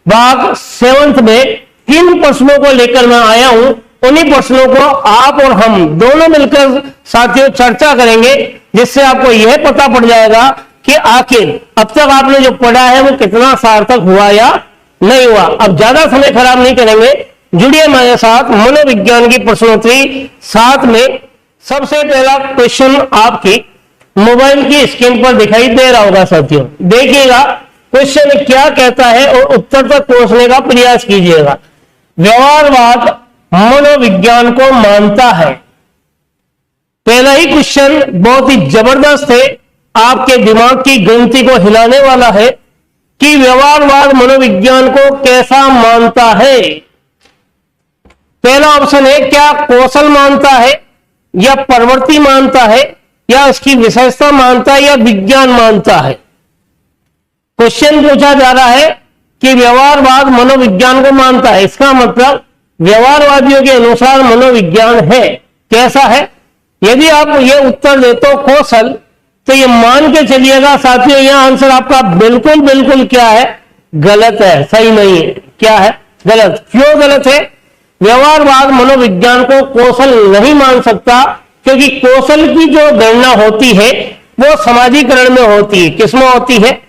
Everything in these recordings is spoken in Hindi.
भाग 7 में 3 प्रश्नों को लेकर मैं आया हूं। उन्हीं प्रश्नों को आप और हम दोनों मिलकर साथियों चर्चा करेंगे, जिससे आपको यह पता पड़ जाएगा कि आखिर अब तक आपने जो पढ़ा है वो कितना सार्थक हुआ या नहीं हुआ। अब ज्यादा समय खराब नहीं करेंगे, जुड़िए हमारे साथ मनोविज्ञान की प्रश्नोत्तरी 7 में। सबसे पहला क्वेश्चन आपकी मोबाइल की स्क्रीन पर दिखाई दे रहा होगा साथियों, देखिएगा क्वेश्चन क्या कहता है और उत्तर तक पहुंचने का प्रयास कीजिएगा। व्यवहारवाद मनोविज्ञान को मानता है। पहला ही क्वेश्चन बहुत ही जबरदस्त है, आपके दिमाग की गिनती को हिलाने वाला है कि व्यवहारवाद मनोविज्ञान को कैसा मानता है। पहला ऑप्शन है, क्या कौशल मानता है या प्रवृत्ति मानता है या उसकी विशेषता मानता है या विज्ञान मानता है। क्वेश्चन पूछा जा रहा है कि व्यवहारवाद मनोविज्ञान को मानता है, इसका मतलब व्यवहारवादियों के अनुसार मनोविज्ञान है। कैसा है? यदि आप ये उत्तर देते हो कौशल, तो ये मान के चलिएगा साथियों, यह आंसर आपका बिल्कुल बिल्कुल क्या है, गलत है, सही नहीं है। क्या है? गलत। क्यों गलत है? व्यवहारवाद मनोविज्ञान को कौशल नहीं मान सकता, क्योंकि कौशल की जो गणना होती है वो समाजीकरण में होती है। किसमें होती है?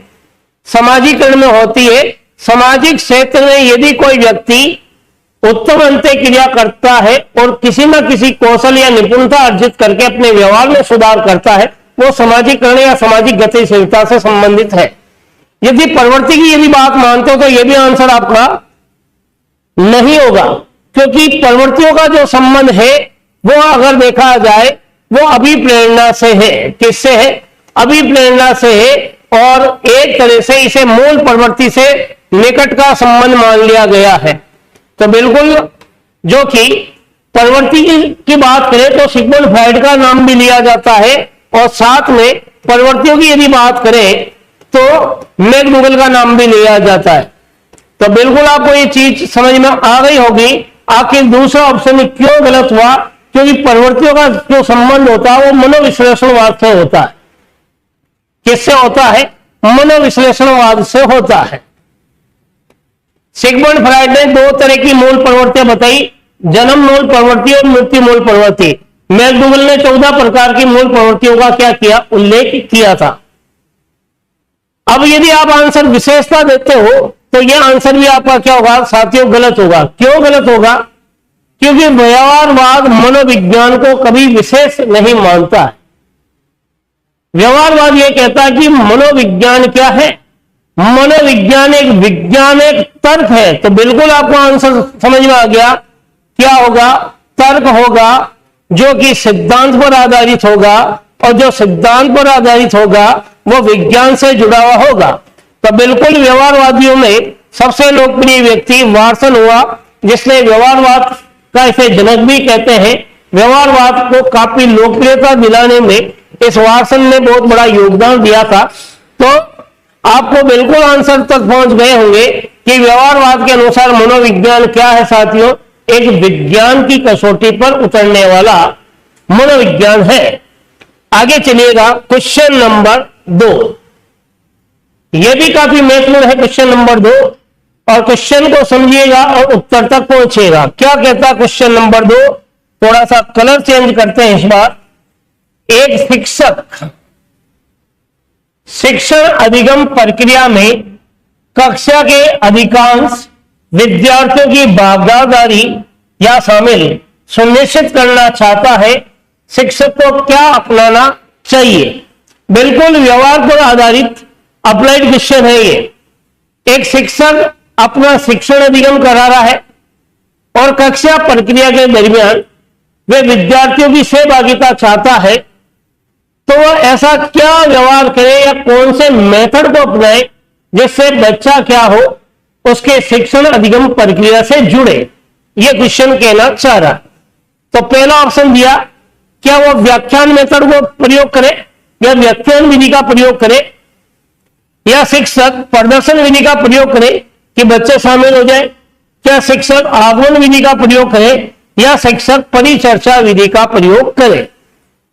समाजीकरण में होती है। सामाजिक क्षेत्र में यदि कोई व्यक्ति उत्तम अंत्य क्रिया करता है और किसी न किसी कौशल या निपुणता अर्जित करके अपने व्यवहार में सुधार करता है, वो सामाजिकरण या सामाजिक गतिशीलता से संबंधित है। यदि प्रवृत्ति की यदि बात मानते हो तो यह भी आंसर आपका नहीं होगा, क्योंकि प्रवृत्तियों का जो संबंध है वो अगर देखा जाए वो अभिप्रेरणा से है। किससे है? अभिप्रेरणा से है, और एक तरह से इसे मूल प्रवृत्ति से निकट का संबंध मान लिया गया है। तो बिल्कुल, जो कि प्रवृत्ति की बात करें तो सिगमंड फ्राइड का नाम भी लिया जाता है, और साथ में प्रवृत्तियों की यदि बात करें तो मैकडूगल का नाम भी लिया जाता है। तो बिल्कुल आपको ये चीज समझ में आ गई होगी आखिर दूसरा ऑप्शन क्यों गलत हुआ, क्योंकि प्रवृत्तियों का जो संबंध होता है वो मनोविश्लेषणवाद से होता है। किससे होता है? मनोविश्लेषणवाद से होता है। सिगमंड फ्राइड ने 2 तरह की मूल प्रवृत्तियां बताई, जन्म मूल प्रवृत्ति और मृत्यु मूल प्रवृत्ति। मैकडूगल ने 14 प्रकार की मूल प्रवृत्तियों का क्या किया? उल्लेख किया था। अब यदि आप आंसर विशेषता देते हो तो यह आंसर भी आपका क्या होगा साथियों? गलत होगा। क्यों गलत होगा? क्योंकि व्यवहारवाद मनोविज्ञान को कभी विशेष नहीं मानता है। व्यवहारवाद यह कहता है कि मनोविज्ञान क्या है? मनोविज्ञान एक विज्ञान, एक तर्क है। तो बिल्कुल आपको आंसर समझ में आ गया। क्या होगा? तर्क होगा, जो कि सिद्धांत पर आधारित होगा, और जो सिद्धांत पर आधारित होगा वो विज्ञान से जुड़ा हुआ होगा। तो बिल्कुल व्यवहारवादियों में सबसे लोकप्रिय व्यक्ति वाटसन हुआ, जिसने व्यवहारवाद का इसे जनक भी कहते हैं। व्यवहारवाद को काफी लोकप्रियता दिलाने में इस वाटसन ने बहुत बड़ा योगदान दिया था। तो आपको बिल्कुल आंसर तक पहुंच गए होंगे कि व्यवहारवाद के अनुसार मनोविज्ञान क्या है साथियों? एक विज्ञान की कसौटी पर उतरने वाला मनोविज्ञान है। आगे चलिएगा, क्वेश्चन नंबर 2। यह भी काफी महत्वपूर्ण है क्वेश्चन नंबर 2, और क्वेश्चन को समझिएगा और उत्तर तक पहुंचेगा। क्या कहता है क्वेश्चन नंबर 2? थोड़ा सा कलर चेंज करते हैं इस बार। एक शिक्षक शिक्षण अधिगम प्रक्रिया में कक्षा के अधिकांश विद्यार्थियों की भागीदारी या शामिल सुनिश्चित करना चाहता है। शिक्षक को क्या अपनाना चाहिए? बिल्कुल व्यवहार पर आधारित अप्लाइड क्वेश्चन है ये। एक शिक्षक अपना शिक्षण अधिगम करा रहा है और कक्षा प्रक्रिया के दरमियान वे विद्यार्थियों की सहभागिता चाहता है, तो वह ऐसा क्या व्यवहार करे या कौन से मेथड को अपनाए जिससे बच्चा क्या हो, उसके शिक्षण अधिगम प्रक्रिया से जुड़े। यह क्वेश्चन कहना चाह रहा। तो पहला ऑप्शन दिया, क्या वो व्याख्यान मेथड को प्रयोग करे या व्याख्यान विधि का प्रयोग करे, या शिक्षक प्रदर्शन विधि का प्रयोग करे कि बच्चे शामिल हो जाए, क्या शिक्षक आगमन विधि का प्रयोग करे या शिक्षक परिचर्चा विधि का प्रयोग करे।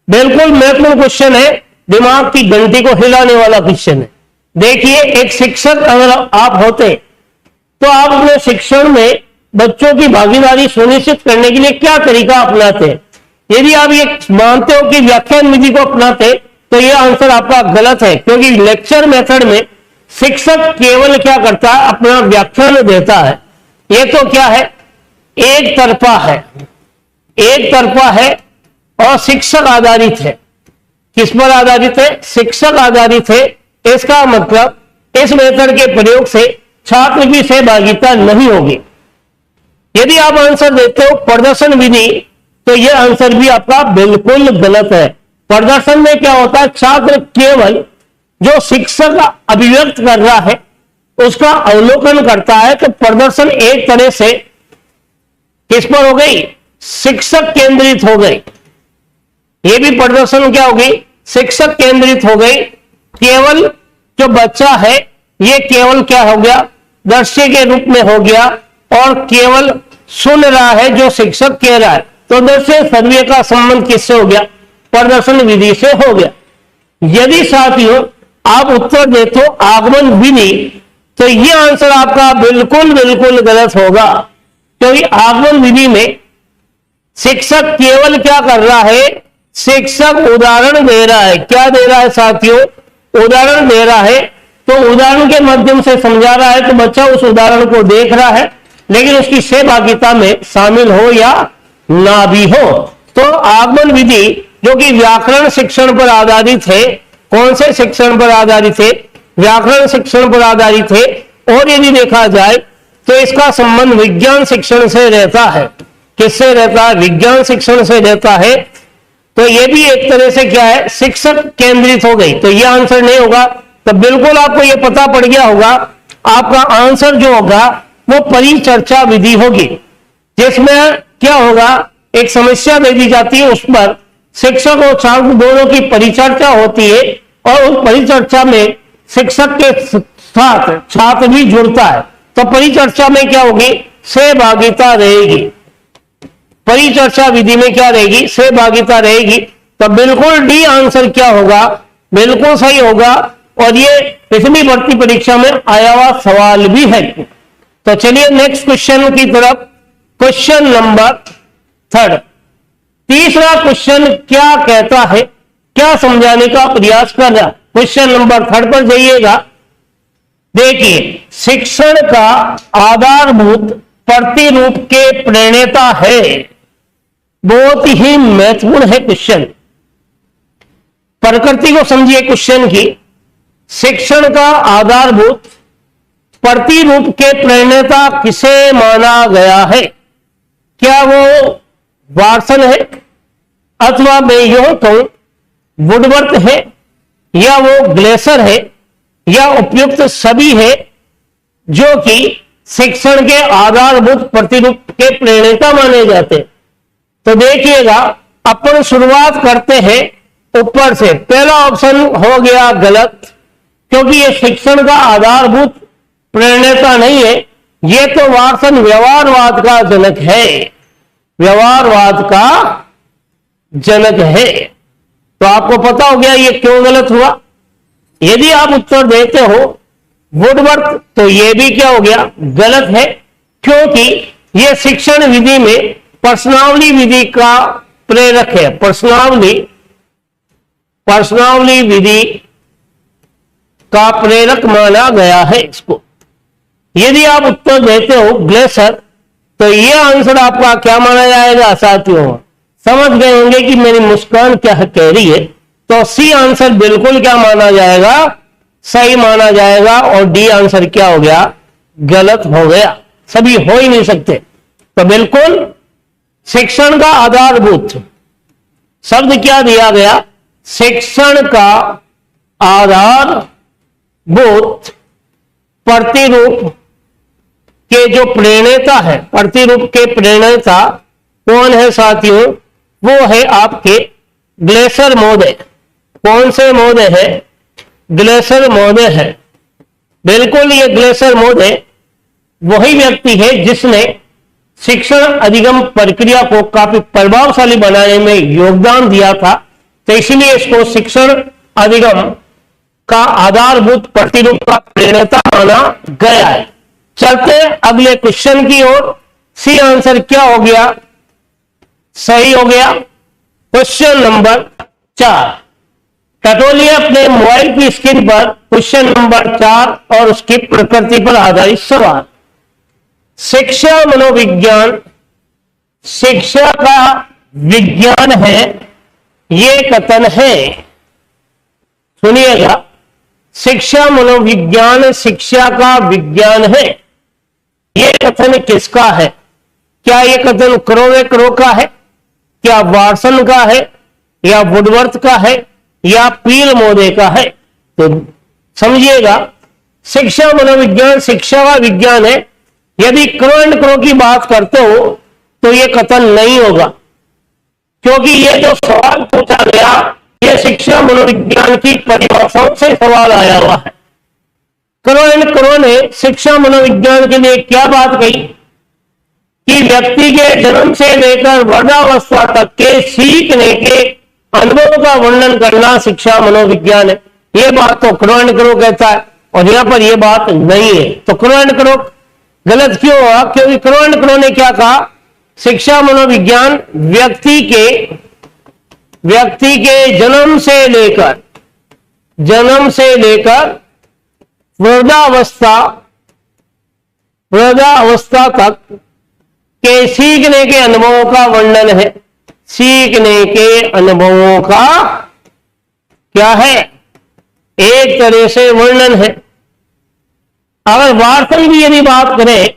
बिल्कुल महत्वपूर्ण क्वेश्चन है, दिमाग की घंटी को हिलाने वाला क्वेश्चन है। देखिए, एक शिक्षक अगर आप होते तो आप अपने शिक्षण में बच्चों की भागीदारी सुनिश्चित करने के लिए क्या तरीका अपनाते हैं? यदि आप ये मानते हो कि व्याख्यान विधि को अपनाते तो ये आंसर आपका गलत है, क्योंकि लेक्चर मेथड में शिक्षक केवल क्या करता है, अपना व्याख्यान देता है। ये तो क्या है, एक तरफा है, एक तरफा है और शिक्षक आधारित है। किस पर आधारित है? शिक्षक आधारित है। इसका मतलब इस मेथड के प्रयोग से छात्र की सहभागिता नहीं होगी। यदि आप आंसर देते हो प्रदर्शन विधि, तो यह आंसर भी आपका बिल्कुल गलत है। प्रदर्शन में क्या होता है, छात्र केवल जो शिक्षक अभिव्यक्त कर रहा है उसका अवलोकन करता है। तो प्रदर्शन एक तरह से किस पर हो गई, शिक्षक केंद्रित हो गई। यह भी प्रदर्शन क्या होगी, शिक्षक केंद्रित हो गई। केवल जो बच्चा है यह केवल क्या हो गया, दर्शक के रूप में हो गया और केवल सुन रहा है जो शिक्षक कह रहा है। तो दर्शक सर्वे का संबंध किससे हो गया, प्रदर्शन विधि से हो गया। यदि साथियों आप उत्तर देते हो आगमन विधि, तो यह आंसर आपका बिल्कुल बिल्कुल गलत होगा, क्योंकि आगमन विधि में शिक्षक केवल क्या कर रहा है, शिक्षक उदाहरण दे रहा है। क्या दे रहा है साथियों, उदाहरण दे रहा है। तो उदाहरण के माध्यम से समझा रहा है, तो बच्चा उस उदाहरण को देख रहा है, लेकिन उसकी सहभागिता में शामिल हो या ना भी हो। तो आगमन विधि जो कि व्याकरण शिक्षण पर आधारित है, कौन से शिक्षण पर आधारित है, व्याकरण शिक्षण पर आधारित है। और यदि देखा जाए तो इसका संबंध विज्ञान शिक्षण से रहता है। किससे रहता है, विज्ञान शिक्षण से रहता है। तो यह भी एक तरह से क्या है, शिक्षक केंद्रित हो गई। तो यह आंसर नहीं होगा। तो बिल्कुल आपको यह पता पड़ गया होगा, आपका आंसर जो होगा वो परिचर्चा विधि होगी, जिसमें क्या होगा, एक समस्या दे दी जाती है, उस पर शिक्षक और छात्र दोनों की परिचर्चा होती है और उस परिचर्चा में शिक्षक के साथ छात्र भी जुड़ता है। तो परिचर्चा में क्या होगी, सहभागिता रहेगी। परिचर्चा विधि में क्या रहेगी, सहभागिता रहेगी। तो बिल्कुल डी आंसर क्या होगा, बिल्कुल सही होगा। और ये पिछली भर्ती परीक्षा में आया हुआ सवाल भी है। तो चलिए नेक्स्ट क्वेश्चन की तरफ। क्वेश्चन नंबर 3, तीसरा क्वेश्चन क्या कहता है, क्या समझाने का प्रयास कर रहा। क्वेश्चन नंबर 3 पर जाइएगा। देखिए, शिक्षण का आधारभूत प्रतिरूप के प्रणेता है। बहुत ही महत्वपूर्ण है क्वेश्चन। प्रकृति को समझिए क्वेश्चन की। शिक्षण का आधारभूत प्रतिरूप के प्रणेता किसे माना गया है? क्या वो वाटसन है, अथवा मैं यूं कहूं वुडवर्थ है, या वो ग्लेसर है, या उपयुक्त सभी है, जो कि शिक्षण के आधारभूत प्रतिरूप के प्रणेता माने जाते। तो देखिएगा, अपन शुरुआत करते हैं ऊपर से। पहला ऑप्शन हो गया गलत, क्योंकि ये शिक्षण का आधारभूत प्रणेता नहीं है। ये तो वाटसन व्यवहारवाद का जनक है, व्यवहारवाद का जनक है। तो आपको पता हो गया ये क्यों गलत हुआ। यदि आप उत्तर देते हो वुडवर्थ, तो ये भी क्या हो गया, गलत है, क्योंकि ये शिक्षण विधि में प्रश्नावली विधि का प्रेरक है। प्रश्नावली विधि का प्रेरक माना गया है इसको। यदि आप उत्तर देते हो ग्लेसर, तो यह आंसर आपका क्या माना जाएगा साथियों, समझ गए होंगे कि मेरी मुस्कान क्या कह रही है। तो सी आंसर बिल्कुल क्या माना जाएगा, सही माना जाएगा। और डी आंसर क्या हो गया, गलत हो गया। सभी हो ही नहीं सकते। तो बिल्कुल शिक्षण का आधारभूत शब्द क्या दिया गया, शिक्षण का आधारभूत प्रतिरूप के जो प्रणेता है, प्रतिरूप के प्रणेता कौन है साथियों, वो है आपके ग्लेसर महोदय। कौन से महोदय है, ग्लेसर महोदय है। बिल्कुल ये ग्लेसर महोदय वही व्यक्ति है जिसने शिक्षण अधिगम प्रक्रिया को काफी प्रभावशाली बनाने में योगदान दिया था। तो इसलिए इसको शिक्षण अधिगम का आधारभूत प्रतिरूप का प्रणेता माना गया है। चलते अगले क्वेश्चन की ओर। सी आंसर क्या हो गया, सही हो गया। क्वेश्चन नंबर 4, टटोलिए अपने मोबाइल की स्क्रीन पर क्वेश्चन नंबर 4 और उसकी प्रकृति पर आधारित सवाल। शिक्षा मनोविज्ञान शिक्षा का विज्ञान है, ये कथन है। सुनिएगा, शिक्षा मनोविज्ञान शिक्षा का विज्ञान है, ये कथन किसका है? क्या ये कथन क्रोवेक्रो का है, क्या वाटसन का है, या वुडवर्थ का है, या पील मोदे का है? तो समझिएगा, शिक्षा मनोविज्ञान शिक्षा का विज्ञान है। यदि क्रो एंड क्रो की बात करते हो तो यह कथन नहीं होगा, क्योंकि यह जो सवाल पूछा गया यह शिक्षा मनोविज्ञान की परिभाषाओं से सवाल आया हुआ है। क्रो एंड क्रो ने शिक्षा मनोविज्ञान के लिए क्या बात कही कि व्यक्ति के जन्म से लेकर वृद्धावस्था तक के सीखने के अनुभव का वर्णन करना शिक्षा मनोविज्ञान है। यह बात तो क्रो एंड क्रो कहता है और यहां पर यह बात नहीं है। तो क्रो एंड क्रो गलत क्यों हुआ? क्योंकि क्रो एंड क्रो ने क्या कहा, शिक्षा मनोविज्ञान व्यक्ति के जन्म से लेकर वृद्धावस्था तक के सीखने के अनुभवों का वर्णन है। सीखने के अनुभवों का क्या है? एक तरह से वर्णन है। अगर वाटसन की यदि बात करें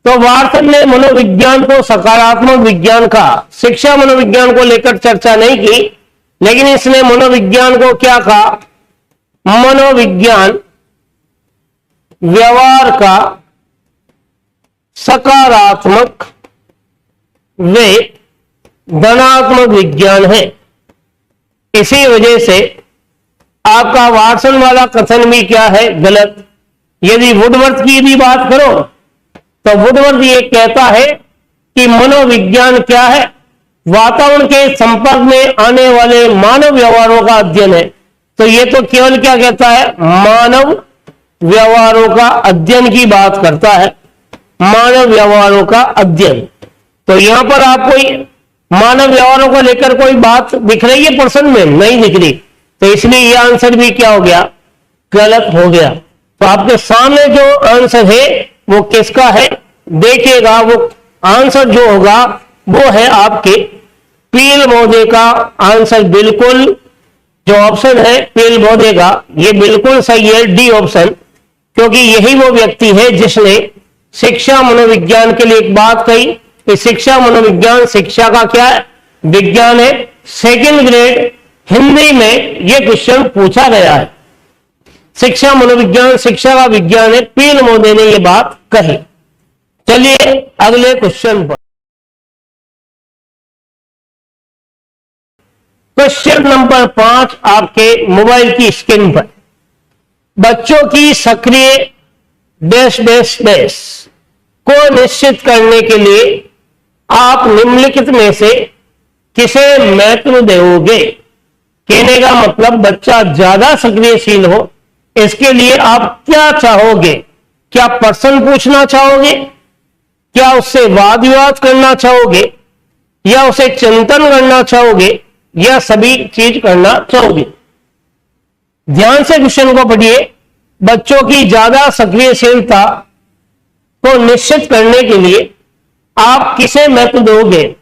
तो वाटसन ने मनोविज्ञान को सकारात्मक विज्ञान कहा। शिक्षा मनोविज्ञान को लेकर चर्चा नहीं की, लेकिन इसने मनोविज्ञान को क्या कहा? मनोविज्ञान व्यवहार का सकारात्मक व धनात्मक विज्ञान है। इसी वजह से आपका वाटसन वाला कथन भी क्या है? गलत। यदि वुडवर्थ की भी बात करो तो वुडवर्थ ये कहता है कि मनोविज्ञान क्या है? वातावरण के संपर्क में आने वाले मानव व्यवहारों का अध्ययन है। तो ये तो केवल क्या कहता है? मानव व्यवहारों का अध्ययन की बात करता है। मानव व्यवहारों का अध्ययन। तो यहां पर आपको मानव व्यवहारों को लेकर कोई बात दिख रही है प्रश्न में? नहीं दिख रही। तो इसलिए यह आंसर भी क्या हो गया? गलत हो गया। तो आपके सामने जो आंसर है वो किसका है? देखिएगा, वो आंसर जो होगा वो है आपके पील मोदे का आंसर। बिल्कुल जो ऑप्शन है पील मोदे का, ये बिल्कुल सही है, डी ऑप्शन। क्योंकि यही वो व्यक्ति है जिसने शिक्षा मनोविज्ञान के लिए एक बात कही कि शिक्षा मनोविज्ञान शिक्षा का क्या है? विज्ञान है। सेकंड ग्रेड हिंदी में यह क्वेश्चन पूछा गया है। शिक्षा मनोविज्ञान शिक्षा का विज्ञान है, पील मोदे ने यह बात कही। चलिए अगले क्वेश्चन पर। क्वेश्चन नंबर 5 आपके मोबाइल की स्क्रीन पर। बच्चों की सक्रिय डैश डैश डैश को निश्चित करने के लिए आप निम्नलिखित में से किसे महत्व दोगे? कहने का मतलब बच्चा ज्यादा सक्रियशील हो, इसके लिए आप क्या चाहोगे? क्या प्रश्न पूछना चाहोगे, क्या उससे वाद विवाद करना चाहोगे, या उसे चिंतन करना चाहोगे, या सभी चीज करना चाहोगे? ध्यान से क्वेश्चन को पढ़िए। बच्चों की ज्यादा सक्रियशीलता को निश्चित करने के लिए आप किसे महत्व दोगे?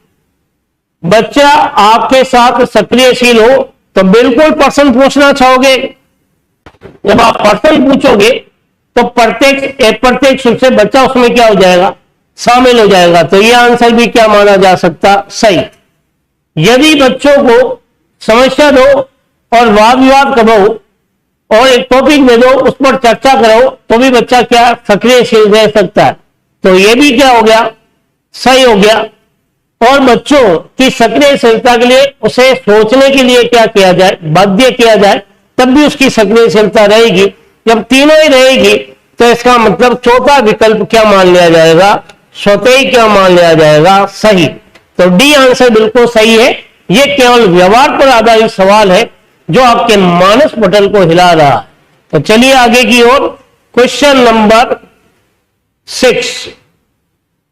बच्चा आपके साथ सक्रियशील हो तो बिल्कुल प्रश्न पूछना चाहोगे। जब आप प्रश्न पूछोगे तो प्रत्येक रूप से बच्चा उसमें क्या हो जाएगा? शामिल हो जाएगा। तो यह आंसर भी क्या माना जा सकता? सही। यदि बच्चों को समस्या दो और वाद विवाद करो और एक टॉपिक दे दो, उस पर चर्चा करो, तो भी बच्चा क्या सक्रियशील रह सकता है। तो यह भी क्या हो गया? सही हो गया। और बच्चों की सक्रियशीलता के लिए उसे सोचने के लिए क्या किया जाए? बाध्य किया जाए, तब भी उसकी सक्रियशीलता रहेगी। जब तीनों ही रहेगी तो इसका मतलब चौथा विकल्प क्या मान लिया जाएगा? स्वतः ही क्या मान लिया जाएगा? सही। तो डी आंसर बिल्कुल सही है। यह केवल व्यवहार पर आधारित सवाल है जो आपके मानस पटल को हिला रहा है। तो चलिए आगे की ओर। Question number 6।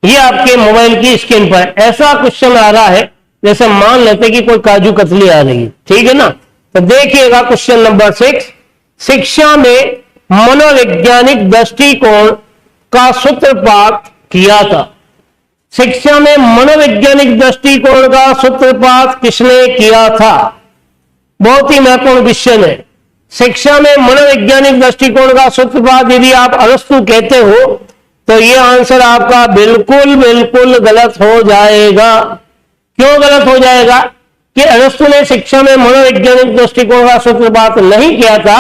ये आपके मोबाइल की स्क्रीन पर ऐसा क्वेश्चन आ रहा है जैसे मान लेते कि कोई काजू कतली आ रही है, ठीक है ना। तो देखिएगा क्वेश्चन नंबर 6, शिक्षा में मनोवैज्ञानिक दृष्टिकोण का सूत्रपात किया था। शिक्षा में मनोवैज्ञानिक दृष्टिकोण का सूत्रपात किसने किया था? बहुत ही महत्वपूर्ण क्वेश्चन है। शिक्षा में मनोवैज्ञानिक दृष्टिकोण का सूत्रपात यदि आप अरस्तु कहते हो तो यह आंसर आपका बिल्कुल बिल्कुल गलत हो जाएगा। क्यों गलत हो जाएगा? कि अरस्तु ने शिक्षा में मनोवैज्ञानिक दृष्टिकोण का सूत्रपात नहीं किया था।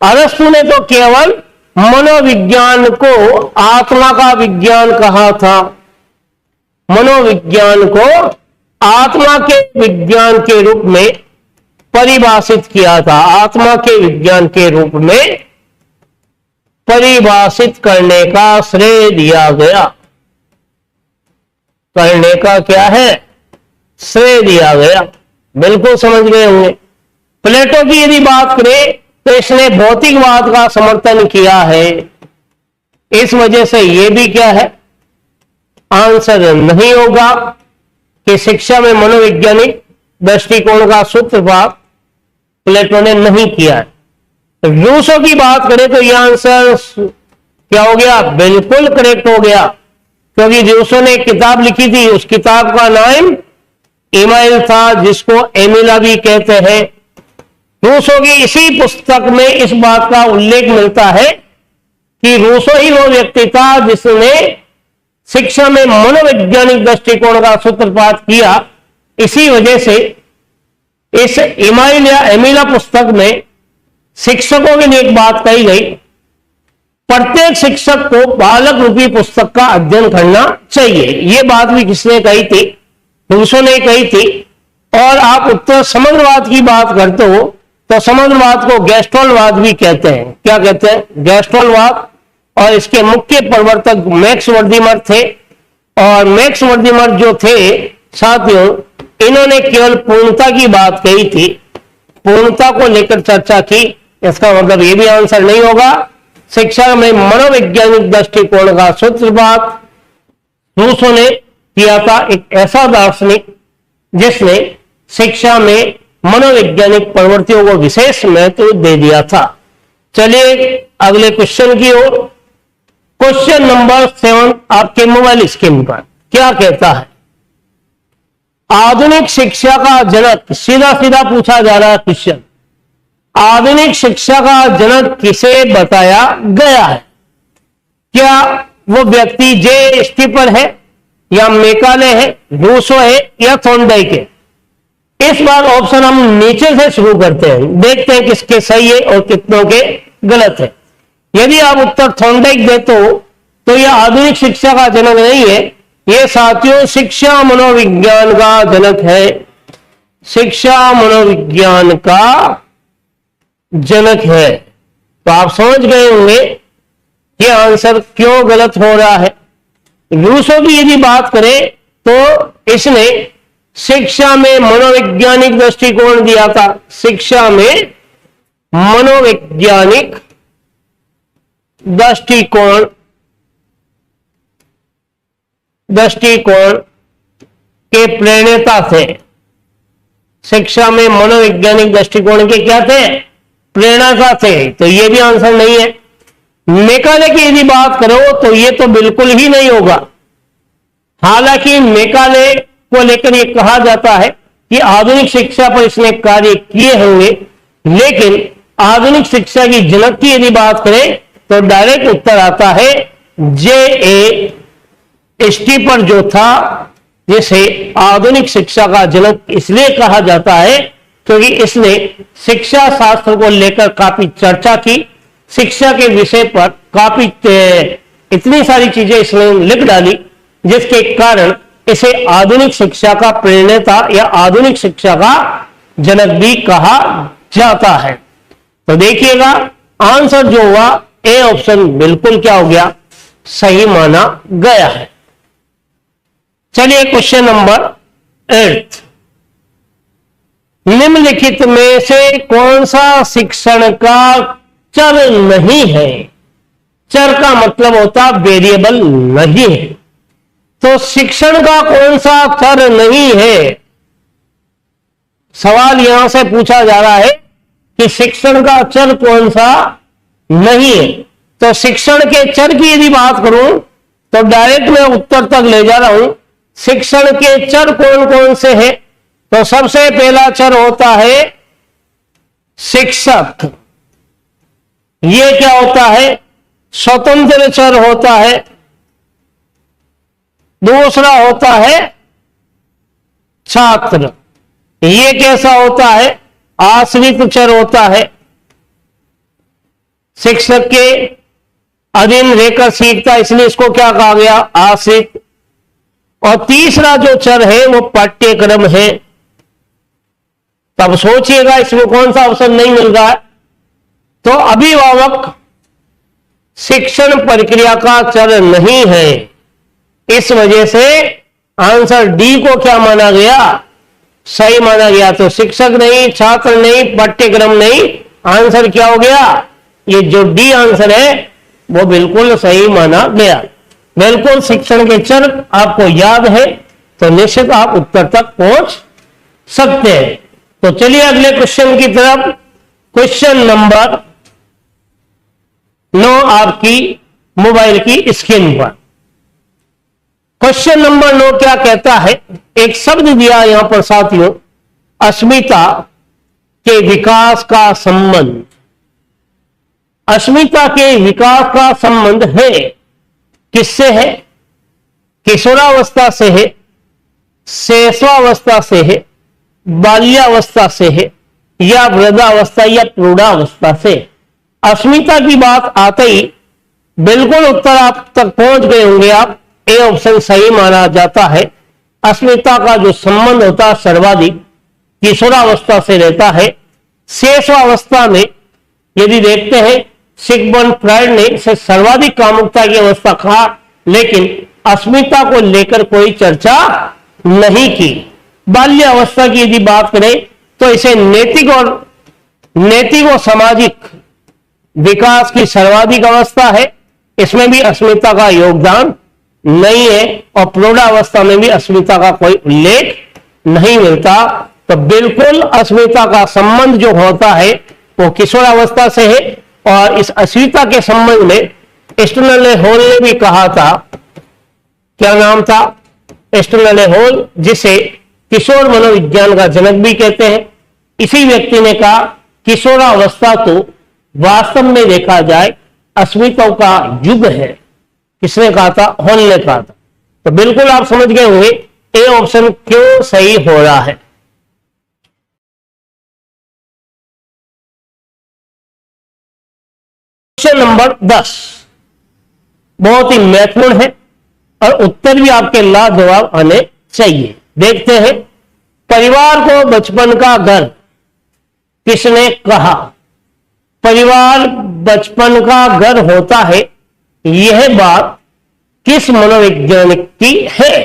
अरस्तु ने तो केवल मनोविज्ञान को आत्मा का विज्ञान कहा था। मनोविज्ञान को आत्मा के विज्ञान के रूप में परिभाषित किया था। आत्मा के विज्ञान के रूप में परिभाषित करने का श्रेय दिया गया। करने का क्या है? श्रेय दिया गया। बिल्कुल समझ गए होंगे। प्लेटो की यदि बात करें तो इसने भौतिकवाद का समर्थन किया है। इस वजह से यह भी क्या है? आंसर नहीं होगा कि शिक्षा में मनोवैज्ञानिक दृष्टिकोण का सूत्रपात प्लेटो ने नहीं किया है। रूसो की बात करें तो यह आंसर क्या हो गया? बिल्कुल करेक्ट हो गया, क्योंकि रूसो ने एक किताब लिखी थी, उस किताब का नाम इमाइल था, जिसको एमिला भी कहते हैं। रूसो की इसी पुस्तक में इस बात का उल्लेख मिलता है कि रूसो ही वो व्यक्ति था जिसने शिक्षा में मनोवैज्ञानिक दृष्टिकोण का सूत्रपात किया। इसी वजह से इस इमाइल या एमिला पुस्तक में शिक्षकों के लिए एक बात कही गई, प्रत्येक शिक्षक को बालक रूपी पुस्तक का अध्ययन करना चाहिए। यह बात भी किसने कही थी? रूसो ने कही थी। और आप उत्तर समग्रवाद की बात करते हो तो समग्रवाद को गैस्ट्रोलवाद भी कहते हैं। क्या कहते हैं? गैस्ट्रोलवाद। और इसके मुख्य प्रवर्तक मैक्स वर्दीमर थे। और मैक्स वर्दीमर जो थे साथियों, इन्होंने केवल पूर्णता की बात कही थी, पूर्णता को लेकर चर्चा की। इसका मतलब ये भी आंसर नहीं होगा। शिक्षा में मनोवैज्ञानिक दृष्टिकोण का सूत्रपात रूसो ने किया था, एक ऐसा दार्शनिक जिसने शिक्षा में मनोवैज्ञानिक प्रवृत्तियों को विशेष महत्व दे दिया था। चलिए अगले क्वेश्चन की ओर। क्वेश्चन नंबर 7 आपके मोबाइल स्क्रीन पर क्या कहता है? आधुनिक शिक्षा का जनक, सीधा सीधा पूछा जा रहा है क्वेश्चन, आधुनिक शिक्षा का जनक किसे बताया गया है? क्या वो व्यक्ति जे स्टीपर है, या मेकाले है, रूसो है, या थॉर्नडाइक है? इस बार ऑप्शन हम नीचे से शुरू करते हैं, देखते हैं किसके सही है और कितनों के गलत है। यदि आप उत्तर थॉर्नडाइक देते हो तो यह आधुनिक शिक्षा का जनक नहीं है, यह साथियों शिक्षा मनोविज्ञान का जनक है। शिक्षा मनोविज्ञान का जनक है। तो आप समझ गए होंगे यह आंसर क्यों गलत हो रहा है। रूसो की यदि बात करें तो इसने शिक्षा में मनोवैज्ञानिक दृष्टिकोण दिया था। शिक्षा में मनोवैज्ञानिक दृष्टिकोण के प्रणेता थे। शिक्षा में मनोवैज्ञानिक दृष्टिकोण के क्या थे? प्रेरणा थे। तो यह भी आंसर नहीं है। मेकाले की यदि बात करो तो यह तो बिल्कुल ही नहीं होगा। हालांकि मेकाले को लेकर यह कहा जाता है कि आधुनिक शिक्षा पर इसने कार्य किए होंगे, लेकिन आधुनिक शिक्षा की जनक की यदि बात करें तो डायरेक्ट उत्तर आता है जे स्टीपर जो था, जिसे आधुनिक शिक्षा का जनक इसलिए कहा जाता है क्योंकि इसने शिक्षा शास्त्र को लेकर काफी चर्चा की। शिक्षा के विषय पर काफी इतनी सारी चीजें इसने लिख डाली, जिसके कारण इसे आधुनिक शिक्षा का प्रणेता या आधुनिक शिक्षा का जनक भी कहा जाता है। तो देखिएगा आंसर जो हुआ ए ऑप्शन बिल्कुल क्या हो गया? सही माना गया है। चलिए क्वेश्चन नंबर 8, निम्नलिखित में से कौन सा शिक्षण का चर नहीं है? चर का मतलब होता वेरिएबल नहीं है। तो शिक्षण का कौन सा चर नहीं है? सवाल यहां से पूछा जा रहा है कि शिक्षण का चर कौन सा नहीं है। तो शिक्षण के चर की यदि बात करूं तो डायरेक्ट मैं उत्तर तक ले जा रहा हूं। शिक्षण के चर कौन कौन से हैं? तो सबसे पहला चर होता है शिक्षक। ये क्या होता है? स्वतंत्र चर होता है। दूसरा होता है छात्र। ये कैसा होता है? आश्रित चर होता है। शिक्षक के अधीन रहकर सीखता, इसलिए इसको क्या कहा गया? आश्रित। और तीसरा जो चर है वो पाठ्यक्रम है। तब सोचिएगा इसमें कौन सा ऑप्शन नहीं मिल रहा है? तो अभिभावक शिक्षण प्रक्रिया का चर नहीं है। इस वजह से आंसर डी को क्या माना गया? सही माना गया। तो शिक्षक नहीं, छात्र नहीं, पाठ्यक्रम नहीं, आंसर क्या हो गया? ये जो डी आंसर है वो बिल्कुल सही माना गया। बिल्कुल शिक्षण के चर आपको याद है तो निश्चित आप उत्तर तक पहुंच सकते हैं। तो चलिए अगले क्वेश्चन की तरफ। क्वेश्चन नंबर 9 आपकी मोबाइल की स्क्रीन पर। क्वेश्चन नंबर 9 क्या कहता है? एक शब्द दिया यहां पर साथियों, अस्मिता के विकास का संबंध। अस्मिता के विकास का संबंध है किससे है? किशोरावस्था से है, शैशवावस्था से है, बाल्यावस्था से है, या वृद्धावस्था या प्रौढ़ावस्था से? अस्मिता की बात आते ही बिल्कुल उत्तर आप तक पहुंच गए होंगे आप। ए ऑप्शन सही माना जाता है। अस्मिता का जो संबंध होता है सर्वाधिक किशोरावस्था से रहता है। शैशवावस्था में यदि देखते हैं सिगमंड फ्रायड ने इसे सर्वाधिक कामुकता की अवस्था कहा, लेकिन अस्मिता को लेकर कोई चर्चा नहीं की। बाल्यावस्था की यदि बात करें तो इसे नैतिक और सामाजिक विकास की सर्वाधिक अवस्था है। इसमें भी अस्मिता का योगदान नहीं है और प्रौढ़ावस्था में भी अस्मिता का कोई उल्लेख नहीं मिलता। तो बिल्कुल अस्मिता का संबंध जो होता है वो किशोरावस्था से है। और इस अस्मिता के संबंध में स्टर्नले हॉल ने भी कहा था, क्या नाम था? स्टर्नले हॉल, जिसे किशोर मनोविज्ञान का जनक भी कहते हैं। इसी व्यक्ति ने कहा किशोरावस्था तो वास्तव में देखा जाए अस्मिता का युग है। किसने कहा था? हॉल ने कहा था। तो बिल्कुल आप समझ गए होंगे ए ऑप्शन क्यों सही हो रहा है। क्वेश्चन नंबर 10 बहुत ही महत्वपूर्ण है और उत्तर भी आपके लाजवाब आने चाहिए। देखते हैं, परिवार को बचपन का घर किसने कहा? परिवार बचपन का घर होता है, यह बात किस मनोवैज्ञानिक की है?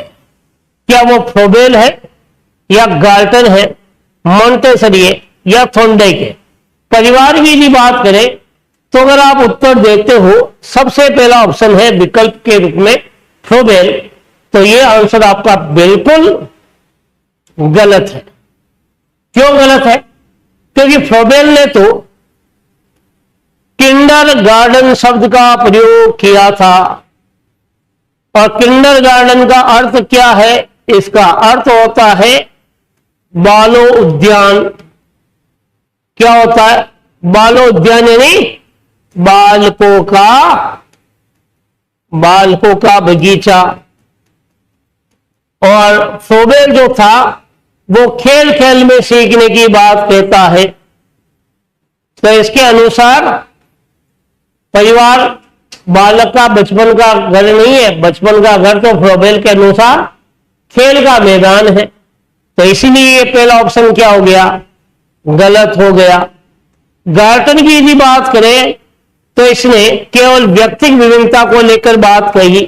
क्या वो फ्रोबेल है या गार्टन है, मॉन्टेसरी है या थॉर्नडाइक है? परिवार की यदि बात करें तो अगर आप उत्तर देते हो सबसे पहला ऑप्शन है विकल्प के रूप में फ्रोबेल, तो यह आंसर आपका बिल्कुल गलत है। क्यों गलत है? क्योंकि फ्रोबेल ने तो किंडरगार्टन शब्द का प्रयोग किया था। और किंडरगार्टन का अर्थ क्या है? इसका अर्थ होता है बालो उद्यान। क्या होता है? बालो उद्यान यानी बालकों का बगीचा। और फ्रोबेल जो था वो खेल खेल में सीखने की बात कहता है। तो इसके अनुसार परिवार बालक का बचपन का घर नहीं है। बचपन का घर तो फ्रोबेल के अनुसार खेल का मैदान है। तो इसीलिए ये पहला ऑप्शन क्या हो गया? गलत हो गया। गार्टन की यदि बात करें तो इसने केवल व्यक्तिगत विभिन्नता को लेकर बात कही,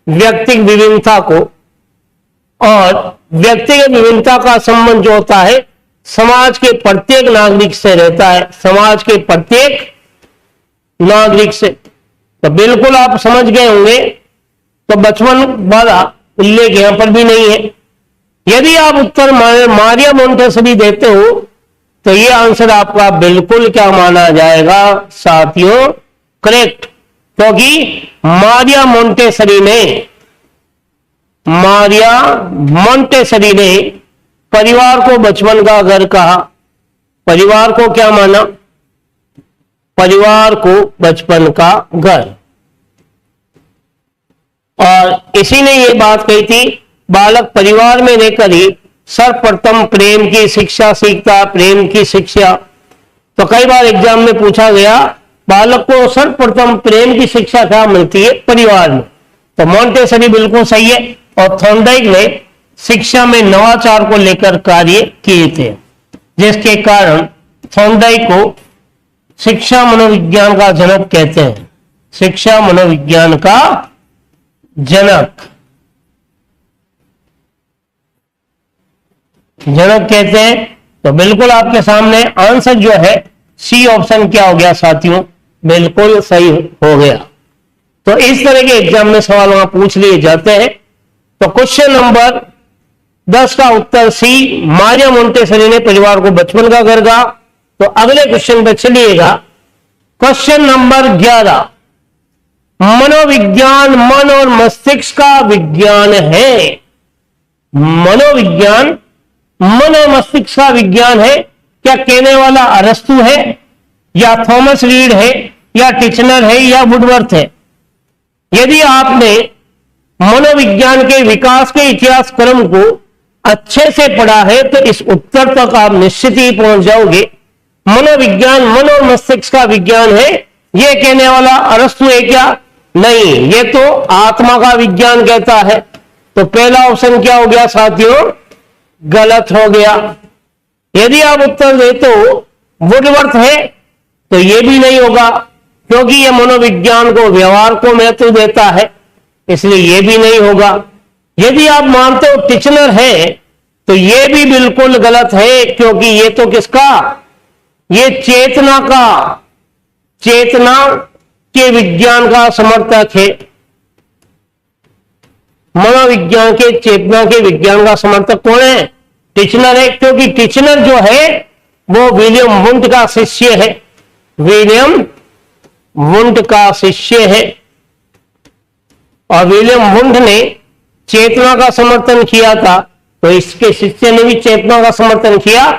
व्यक्तिगत विभिन्नता को। और व्यक्तिगत विभिन्नता का संबंध जो होता है समाज के प्रत्येक नागरिक से रहता है, समाज के प्रत्येक नागरिक से। तो बिल्कुल आप समझ गए होंगे, तो बचपन वाला उल्लेख यहां पर भी नहीं है। यदि आप उत्तर मारिया मोंटेसरी देते हो तो ये आंसर आपका बिल्कुल क्या माना जाएगा साथियों, करेक्ट, क्योंकि मारिया मोंटेसरी ने परिवार को बचपन का घर कहा। परिवार को क्या माना? परिवार को बचपन का घर। और इसी ने यह बात कही थी, बालक परिवार में रहकर ही सर्वप्रथम प्रेम की शिक्षा सीखता, प्रेम की शिक्षा। तो कई बार एग्जाम में पूछा गया बालक को सर्वप्रथम प्रेम की शिक्षा क्या मिलती है? परिवार में। तो मोंटेसरी बिल्कुल सही है। और थॉर्नडाइक ने शिक्षा में नवाचार को लेकर कार्य किए थे, जिसके कारण थॉर्नडाइक को शिक्षा मनोविज्ञान का जनक कहते हैं। शिक्षा मनोविज्ञान का जनक कहते हैं। तो बिल्कुल आपके सामने आंसर जो है सी ऑप्शन क्या हो गया साथियों, बिल्कुल सही हो गया। तो इस तरह के एग्जाम में सवाल वहां पूछ लिए जाते हैं। तो क्वेश्चन नंबर 10 का उत्तर सी, मारिया मोंटेसरी ने परिवार को बचपन का घर कहा। तो अगले क्वेश्चन पे चलिएगा। क्वेश्चन नंबर 11, मनोविज्ञान मन और मस्तिष्क का विज्ञान है। मनोविज्ञान मन और मस्तिष्क का विज्ञान है। क्या कहने वाला अरस्तु है, या थॉमस रीड है, या टिचनर है, या वुडवर्थ है? यदि आपने मनोविज्ञान के विकास के इतिहास क्रम को अच्छे से पढ़ा है तो इस उत्तर तक आप निश्चित ही पहुंच जाओगे। मनोविज्ञान मन और मस्तिष्क का विज्ञान है, यह कहने वाला अरस्तु है क्या? नहीं, ये तो आत्मा का विज्ञान कहता है। तो पहला ऑप्शन क्या हो गया साथियों? गलत हो गया। यदि आप उत्तर दे तो वुडवर्थ है तो यह भी नहीं होगा, क्योंकि यह मनोविज्ञान को व्यवहार को महत्व देता है, इसलिए यह भी नहीं होगा। यदि आप मानते हो टिचनर है तो यह भी बिल्कुल गलत है, क्योंकि यह तो किसका, ये चेतना के विज्ञान का समर्थक है। मनोविज्ञान के चेतना के विज्ञान का समर्थक कौन है? टिचनर है, क्योंकि टिचनर जो है वो विलियम वुंट का शिष्य है। विलियम वुंट का शिष्य है, और विलियम वुंट ने चेतना का समर्थन किया था, तो इसके शिष्य ने भी चेतना का समर्थन किया।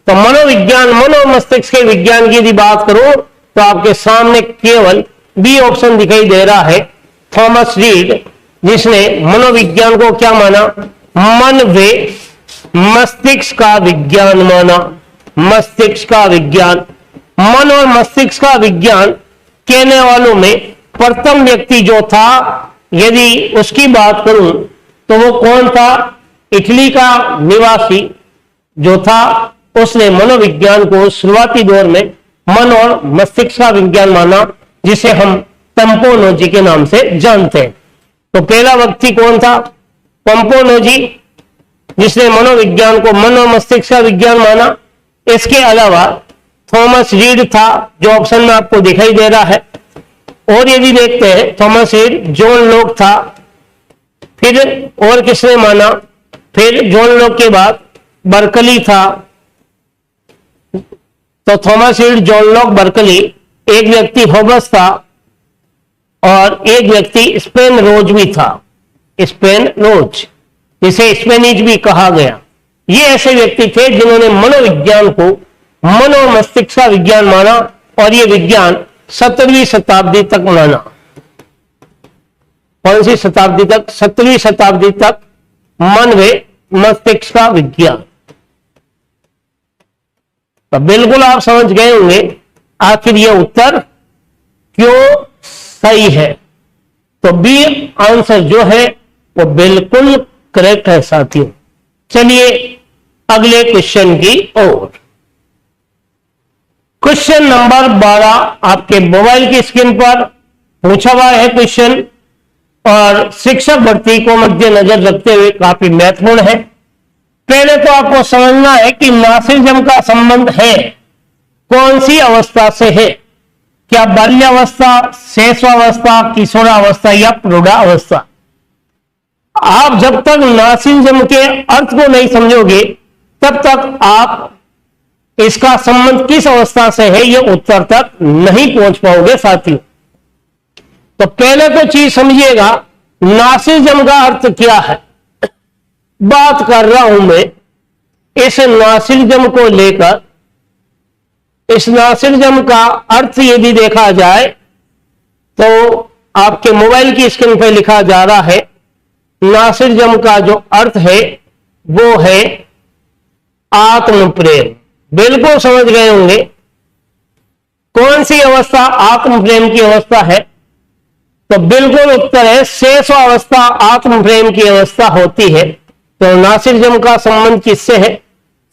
तो मनोविज्ञान मन और मस्तिष्क के विज्ञान की यदि बात करो तो आपके सामने केवल बी ऑप्शन दिखाई दे रहा है, थॉमस रीड, जिसने मनोविज्ञान को क्या माना? मन वे मस्तिष्क का विज्ञान माना। मस्तिष्क का विज्ञान, मन और मस्तिष्क का विज्ञान कहने वालों में प्रथम व्यक्ति जो था, यदि उसकी बात करूं तो वो कौन था? इटली का निवासी जो था, उसने मनोविज्ञान को शुरुआती दौर में मन और मस्तिष्क का विज्ञान माना, जिसे हम पंपोनोजी के नाम से जानते हैं। तो पहला व्यक्ति कौन था? पंपोनोजी, जिसने मनोविज्ञान को मन और मस्तिष्क का विज्ञान माना। इसके अलावा थॉमस रीड था, जो ऑप्शन में आपको दिखाई दे रहा है। और यदि देखते हैं थॉमस रीड, जॉन लॉक था, फिर और किसने माना? फिर जॉन लॉक के बाद बर्कली था। तो Thomas read, John Locke, Berkeley, एक व्यक्ति होबस था, और एक व्यक्ति स्पेन रोज भी था। स्पेन रोज, जिसे स्पेनिश भी कहा गया। ये ऐसे व्यक्ति थे जिन्होंने मनोविज्ञान को मन और मस्तिष्क का विज्ञान माना, और ये विज्ञान 17वीं शताब्दी तक माना। कौन सी शताब्दी तक? 17वीं शताब्दी तक मन व मस्तिष्क का विज्ञान। तो बिल्कुल आप समझ गए होंगे आखिर यह उत्तर क्यों सही है। तो बी आंसर जो है वो बिल्कुल करेक्ट है साथियों। चलिए अगले क्वेश्चन की ओर। क्वेश्चन नंबर 12 आपके मोबाइल की स्क्रीन पर पूछा हुआ है क्वेश्चन, और शिक्षक भर्ती को मद्देनजर रखते हुए काफी महत्वपूर्ण है। पहले तो आपको समझना है कि नासिज्म का संबंध है कौन सी अवस्था से है। क्या बाल्यावस्था, शैशवावस्था, किशोरावस्था या प्रौढ़ावस्था? आप जब तक नासिज्म के अर्थ को नहीं समझोगे तब तक आप इसका संबंध किस अवस्था से है यह उत्तर तक नहीं पहुंच पाओगे साथियों। तो पहले तो चीज समझिएगा, नासिज्म का अर्थ क्या है। बात कर रहा हूं मैं इस नासिज्म को लेकर। इस नासिज्म का अर्थ यदि देखा जाए तो आपके मोबाइल की स्क्रीन पर लिखा जा रहा है। नासिज्म का जो अर्थ है वो है आत्म प्रेम। बिल्कुल समझ गए होंगे कौन सी अवस्था आत्म प्रेम की अवस्था है। तो बिल्कुल उत्तर है शैशवावस्था आत्म प्रेम की अवस्था होती है। तो नासिज्म का संबंध किससे है?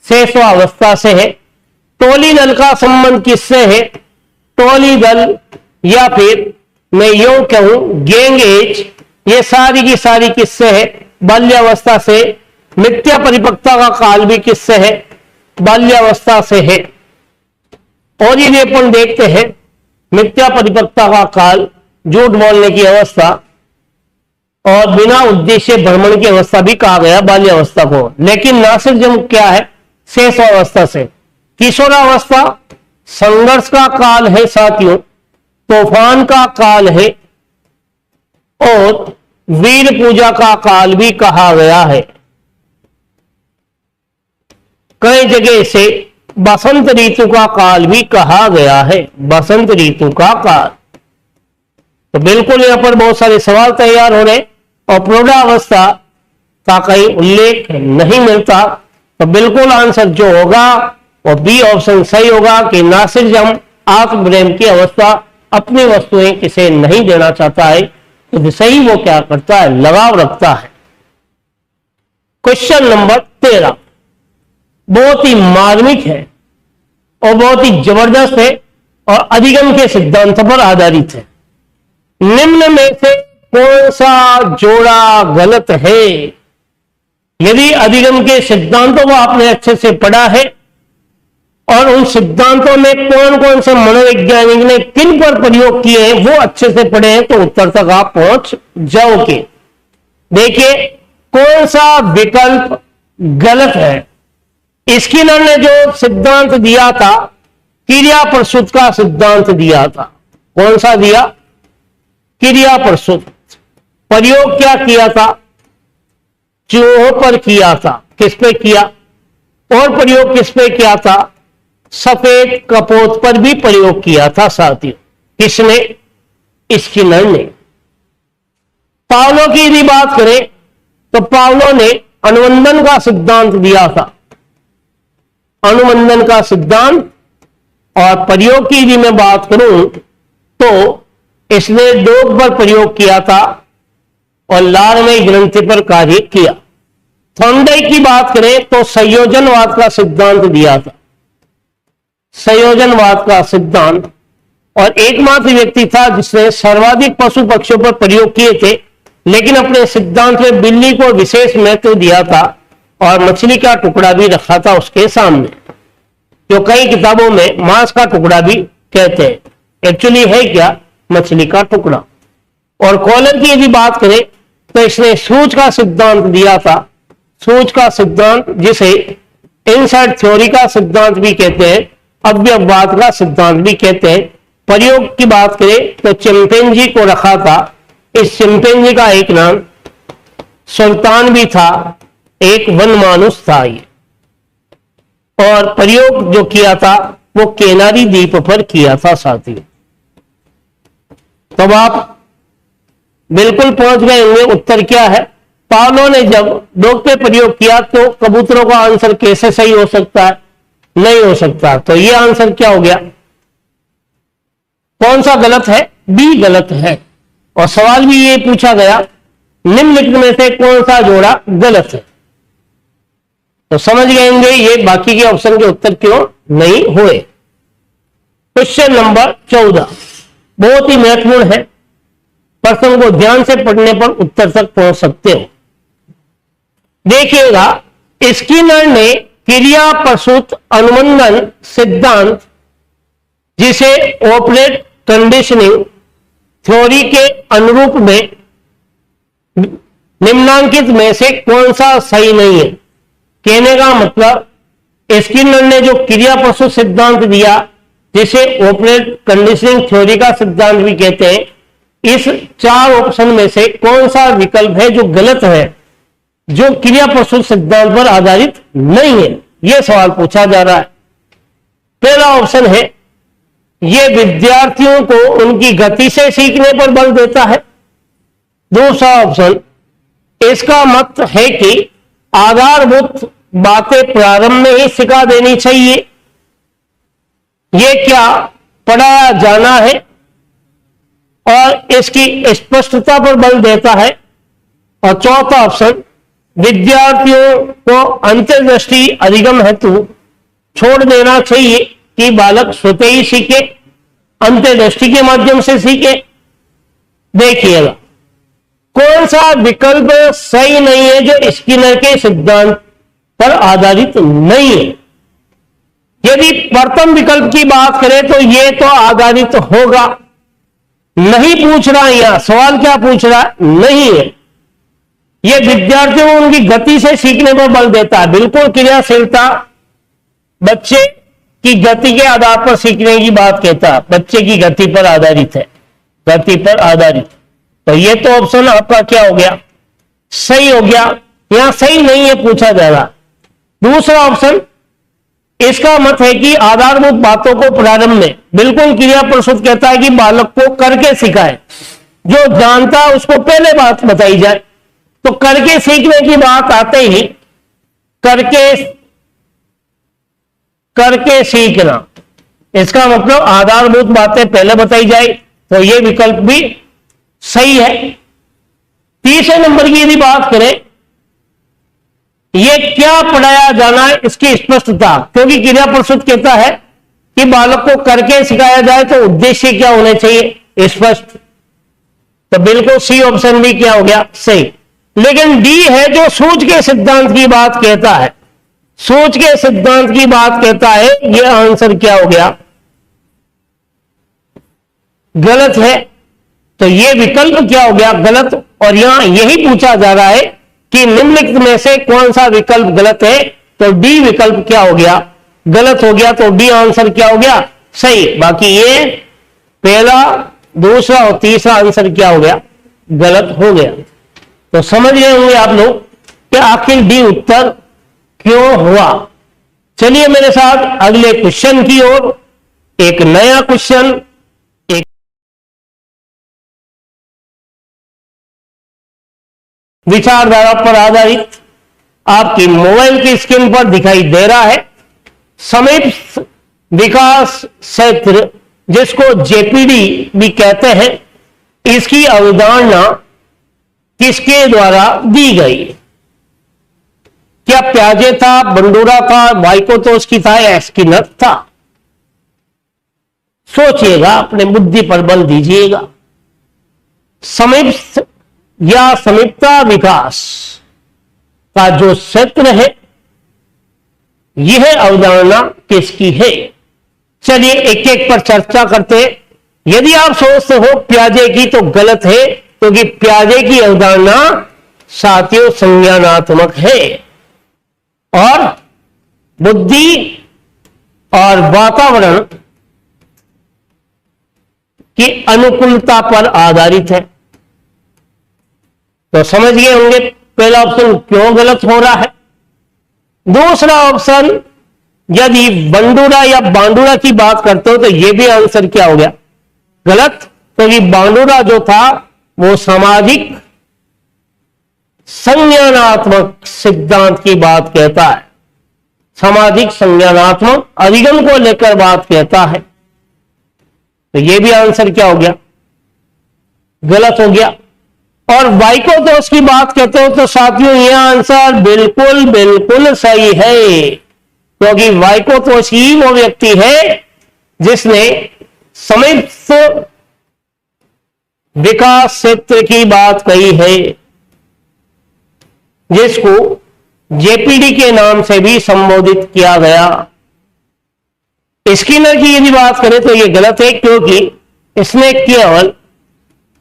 शैशवावस्था से है। टोली दल का संबंध किससे है? टोली दल या फिर मैं यूं कहूं गैंग एज, ये सारी की सारी किससे है? बाल्यावस्था से। मिथ्या परिपक्वता का काल भी किससे है? बाल्यावस्था से है। और यदि अपन देखते हैं मिथ्या परिपक्वता का काल, झूठ बोलने की अवस्था और बिना उद्देश्य भ्रमण की अवस्था भी कहा गया बाल्यावस्था को। लेकिन नासिज्म क्या है? शैशवावस्था से। किशोरावस्था संघर्ष का काल है साथियों, तूफान का काल है और वीर पूजा का काल भी कहा गया है। कई जगह से बसंत ऋतु का काल भी कहा गया है, बसंत ऋतु का काल। तो बिल्कुल यहां पर बहुत सारे सवाल तैयार हो रहे और प्रौढ़ावस्था का कहीं उल्लेख नहीं मिलता। तो बिल्कुल आंसर जो होगा वो बी ऑप्शन सही होगा कि नासिज्म आत्म प्रेम की अवस्था, अपनी वस्तुएं किसे नहीं देना चाहता है तो सही वो क्या करता है? लगाव रखता है। क्वेश्चन नंबर 13 बहुत ही मार्मिक है और बहुत ही जबरदस्त है और अधिगम के सिद्धांत पर आधारित है। निम्न में से कौन सा जोड़ा गलत है? यदि अधिगम के सिद्धांतों को आपने अच्छे से पढ़ा है और उन सिद्धांतों में कौन कौन से मनोवैज्ञानिक ने किन पर प्रयोग किए हैं वो अच्छे से पढ़े हैं तो उत्तर तक आप पहुंच जाओगे। देखिए कौन सा विकल्प गलत है। स्किनर ने जो सिद्धांत दिया था क्रिया प्रसूत का सिद्धांत दिया था। कौन सा दिया? क्रिया प्रसूत। प्रयोग क्या किया था? चूहों पर किया था। किस पे किया? और प्रयोग किस पे किया था? सफेद कपोत पर भी प्रयोग किया था साथियों। किसने? स्किनर ने। पावलो की यदि बात करें तो पावलो ने अनुबंधन का सिद्धांत दिया था। अनुबंधन का सिद्धांत। और प्रयोग की यदि मैं बात करूं तो इसने डोग पर प्रयोग किया था और लार्वे ग्रंथि पर कार्य किया। थॉर्नडाइक की बात करें तो संयोजनवाद का सिद्धांत दिया था। संयोजनवाद का सिद्धांत। और एकमात्र व्यक्ति था जिसने सर्वाधिक पशु पक्षियों पर प्रयोग किए थे लेकिन अपने सिद्धांत में बिल्ली को विशेष महत्व दिया था और मछली का टुकड़ा भी रखा था उसके सामने, जो कई किताबों में मांस का टुकड़ा भी कहते हैं। एक्चुअली है क्या? मछली का टुकड़ा। और कॉलर की यदि बात करें तो इसने सूच का सिद्धांत दिया था। सूच का सिद्धांत जिसे इनसाइड थ्योरी का सिद्धांत भी कहते हैं, अव्यववाद का सिद्धांत भी कहते हैं। प्रयोग की बात करें तो चिंपैंजी को रखा था। इस चिंपैंजी का एक नाम सुल्तान भी था, एक वन मानुस था ये। और प्रयोग जो किया था वो केनारी द्वीप पर किया था साथियों। तब आप बिल्कुल पहुंच गए होंगे उत्तर क्या है। पावलो ने जब डॉग पे प्रयोग किया तो कबूतरों का आंसर कैसे सही हो सकता है? नहीं हो सकता। तो ये आंसर क्या हो गया? कौन सा गलत है? बी गलत है। और सवाल भी ये पूछा गया निम्नलिखित में से कौन सा जोड़ा गलत है। तो समझ गए होंगे ये बाकी के ऑप्शन के उत्तर क्यों नहीं हुए। क्वेश्चन नंबर 14 बहुत ही महत्वपूर्ण है। प्रश्न को ध्यान से पढ़ने पर उत्तर तक पहुंच सकते हो। देखिएगा स्किनर ने क्रिया प्रसूत अनुबंधन सिद्धांत जिसे ऑपरेट कंडीशनिंग थ्योरी के अनुरूप में निम्नांकित में से कौन सा सही नहीं है। कहने का मतलब स्किनर ने जो क्रिया प्रस्तुत सिद्धांत दिया, जिसे ऑपरेट कंडीशनिंग थ्योरी का सिद्धांत भी कहते हैं, इस 4 ऑप्शन में से कौन सा विकल्प है जो गलत है, जो क्रिया प्रस्तुत सिद्धांत पर आधारित नहीं है, यह सवाल पूछा जा रहा है। पहला ऑप्शन है यह विद्यार्थियों को उनकी गति से सीखने पर बल देता है। दूसरा ऑप्शन, इसका मत है कि आधारभूत बातें प्रारंभ में ही सिखा देनी चाहिए, यह क्या पढ़ाया जाना है और इसकी स्पष्टता पर बल देता है। और चौथा ऑप्शन, विद्यार्थियों को अंतर्दृष्टि अधिगम हेतु छोड़ देना चाहिए कि बालक स्वतः ही सीखे, अंतर्दृष्टि के माध्यम से सीखे। देखिएगा कौन सा विकल्प सही नहीं है जो स्किनर के सिद्धांत पर आधारित नहीं है। यदि प्रथम विकल्प की बात करें तो यह तो आधारित होगा, नहीं पूछ रहा यहां सवाल क्या पूछ रहा है, नहीं है। यह विद्यार्थियों को उनकी गति से सीखने पर बल देता है। बिल्कुल क्रियाशीलता बच्चे की गति के आधार पर सीखने की बात कहता है, बच्चे की गति पर आधारित है, गति पर आधारित। तो ये तो ऑप्शन आपका क्या हो गया, सही हो गया। यहां सही नहीं है पूछा जा रहा। दूसरा ऑप्शन, इसका मत है कि आधारभूत बातों को प्रारंभ में, बिल्कुल क्रिया प्रस्तुत कहता है कि बालक को करके सिखाए, जो जानता है उसको पहले बात बताई जाए। तो करके सीखने की बात आते ही करके सीखना, इसका मतलब आधारभूत बातें पहले बताई जाए, तो यह विकल्प भी सही है। तीसरे नंबर की यदि बात करें, यह क्या पढ़ाया जाना है इसकी स्पष्टता, क्योंकि क्रिया प्रस्तुत कहता है कि बालक को करके सिखाया जाए, तो उद्देश्य क्या होने चाहिए, स्पष्ट। तो बिल्कुल सी ऑप्शन भी क्या हो गया, सही। लेकिन डी है जो सूझ के सिद्धांत की बात कहता है, सूझ के सिद्धांत की बात कहता है, यह आंसर क्या हो गया, गलत है। तो यह विकल्प क्या हो गया, गलत। और यहां यही पूछा जा रहा है कि निम्नलिखित में से कौन सा विकल्प गलत है, तो डी विकल्प क्या हो गया, गलत हो गया। तो डी आंसर क्या हो गया, सही। बाकी ये पहला, दूसरा और तीसरा आंसर क्या हो गया, गलत हो गया। तो समझ गए होंगे आप लोग कि आखिर डी उत्तर क्यों हुआ। चलिए मेरे साथ अगले क्वेश्चन की ओर। एक नया क्वेश्चन, एक विचारधारा पर आधारित आपकी मोबाइल की स्क्रीन पर दिखाई दे रहा है। समीप विकास क्षेत्र, जिसको जेपीडी भी कहते हैं, इसकी अवधारणा किसके द्वारा दी गई। क्या प्याजे था, बंडूरा था, वाइकोटोस्की था या स्किनर था। सोचिएगा, अपने बुद्धि पर बल दीजिएगा। समीप या समीपता विकास का जो क्षेत्र है, यह अवधारणा किसकी है। चलिए एक एक पर चर्चा करते हैं। यदि आप सोचते हो प्याजे की, तो गलत है, क्योंकि प्याजे की अवधारणा साथियों संज्ञानात्मक है और बुद्धि और वातावरण की अनुकूलता पर आधारित है। तो समझ गए होंगे पहला ऑप्शन क्यों गलत हो रहा है। दूसरा ऑप्शन, यदि बंडूरा या बांडूरा की बात करते हो, तो यह भी आंसर क्या हो गया, गलत। क्योंकि बांडूरा जो था वो सामाजिक संज्ञानात्मक सिद्धांत की बात कहता है, सामाजिक संज्ञानात्मक अधिगम को लेकर बात कहता है। तो यह भी आंसर क्या हो गया, गलत हो गया। और वाइकोटोस की बात कहते हो, तो साथियों यह आंसर बिल्कुल बिल्कुल सही है, क्योंकि वाइकोटोस ही वो व्यक्ति है जिसने समीप विकास क्षेत्र की बात कही है, जिसको जेपीडी के नाम से भी संबोधित किया गया। स्किनर की यदि बात करें तो यह गलत है, क्योंकि इसने केवल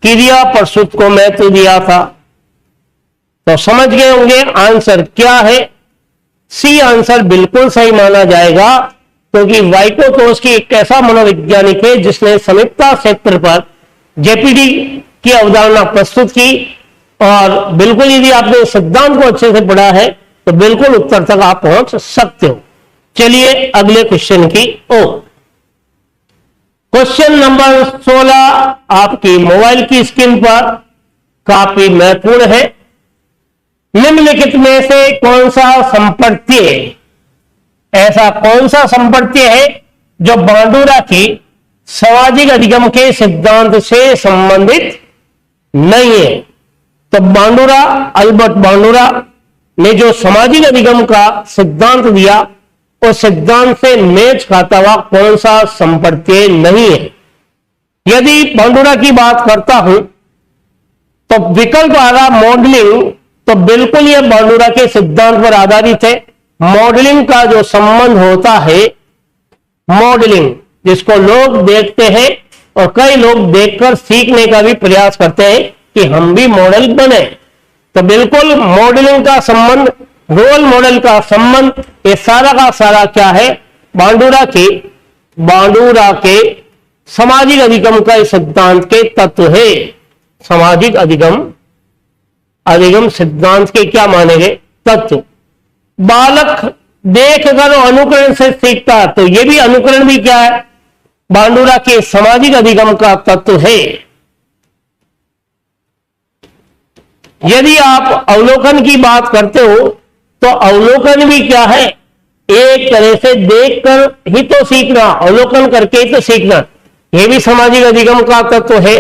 क्रिया प्रस्तुत को महत्व दिया था। तो समझ गए होंगे आंसर क्या है। सी आंसर बिल्कुल सही माना जाएगा, क्योंकि वाइकोटोस्की एक ऐसा मनोवैज्ञानिक है जिसने समीपता क्षेत्र पर जेपीडी की अवधारणा प्रस्तुत की। और बिल्कुल यदि आपने सिद्धांत को अच्छे से पढ़ा है तो बिल्कुल उत्तर तक आप पहुंच सकते हो। चलिए अगले क्वेश्चन की ओर। क्वेश्चन नंबर 16 आपकी मोबाइल की स्क्रीन पर काफी महत्वपूर्ण है। निम्नलिखित में से कौन सा संपत्ति ऐसा कौन सा संपत्ति है जो बांडुरा की सामाजिक अधिगम के सिद्धांत से संबंधित नहीं है। तो बांडुरा, अल्बर्ट बांडुरा ने जो सामाजिक अधिगम का सिद्धांत दिया उस सिद्धांत से मेच खाता हुआ कौन सा संपत्ति नहीं है। यदि बांडुरा की बात करता हूं तो विकल्प आ रहा मॉडलिंग, तो बिल्कुल यह बांडुरा के सिद्धांत पर आधारित है। मॉडलिंग का जो संबंध होता है, मॉडलिंग जिसको लोग देखते हैं और कई लोग देखकर सीखने का भी प्रयास करते हैं कि हम भी मॉडल बने, तो बिल्कुल मॉडलिंग का संबंध, रोल मॉडल का संबंध, ये सारा का सारा क्या है, बांडुरा के सामाजिक अधिगम का सिद्धांत के तत्व है। सामाजिक अधिगम सिद्धांत के क्या माने गए तत्व। बालक देखकर अनुकरण से सीखता है, तो यह भी अनुकरण भी क्या है, बांडुरा के सामाजिक अधिगम का तत्व है। यदि आप अवलोकन की बात करते हो तो अवलोकन भी क्या है, एक तरह से देखकर ही तो सीखना, अवलोकन करके ही तो सीखना, यह भी सामाजिक अधिगम का तत्व है।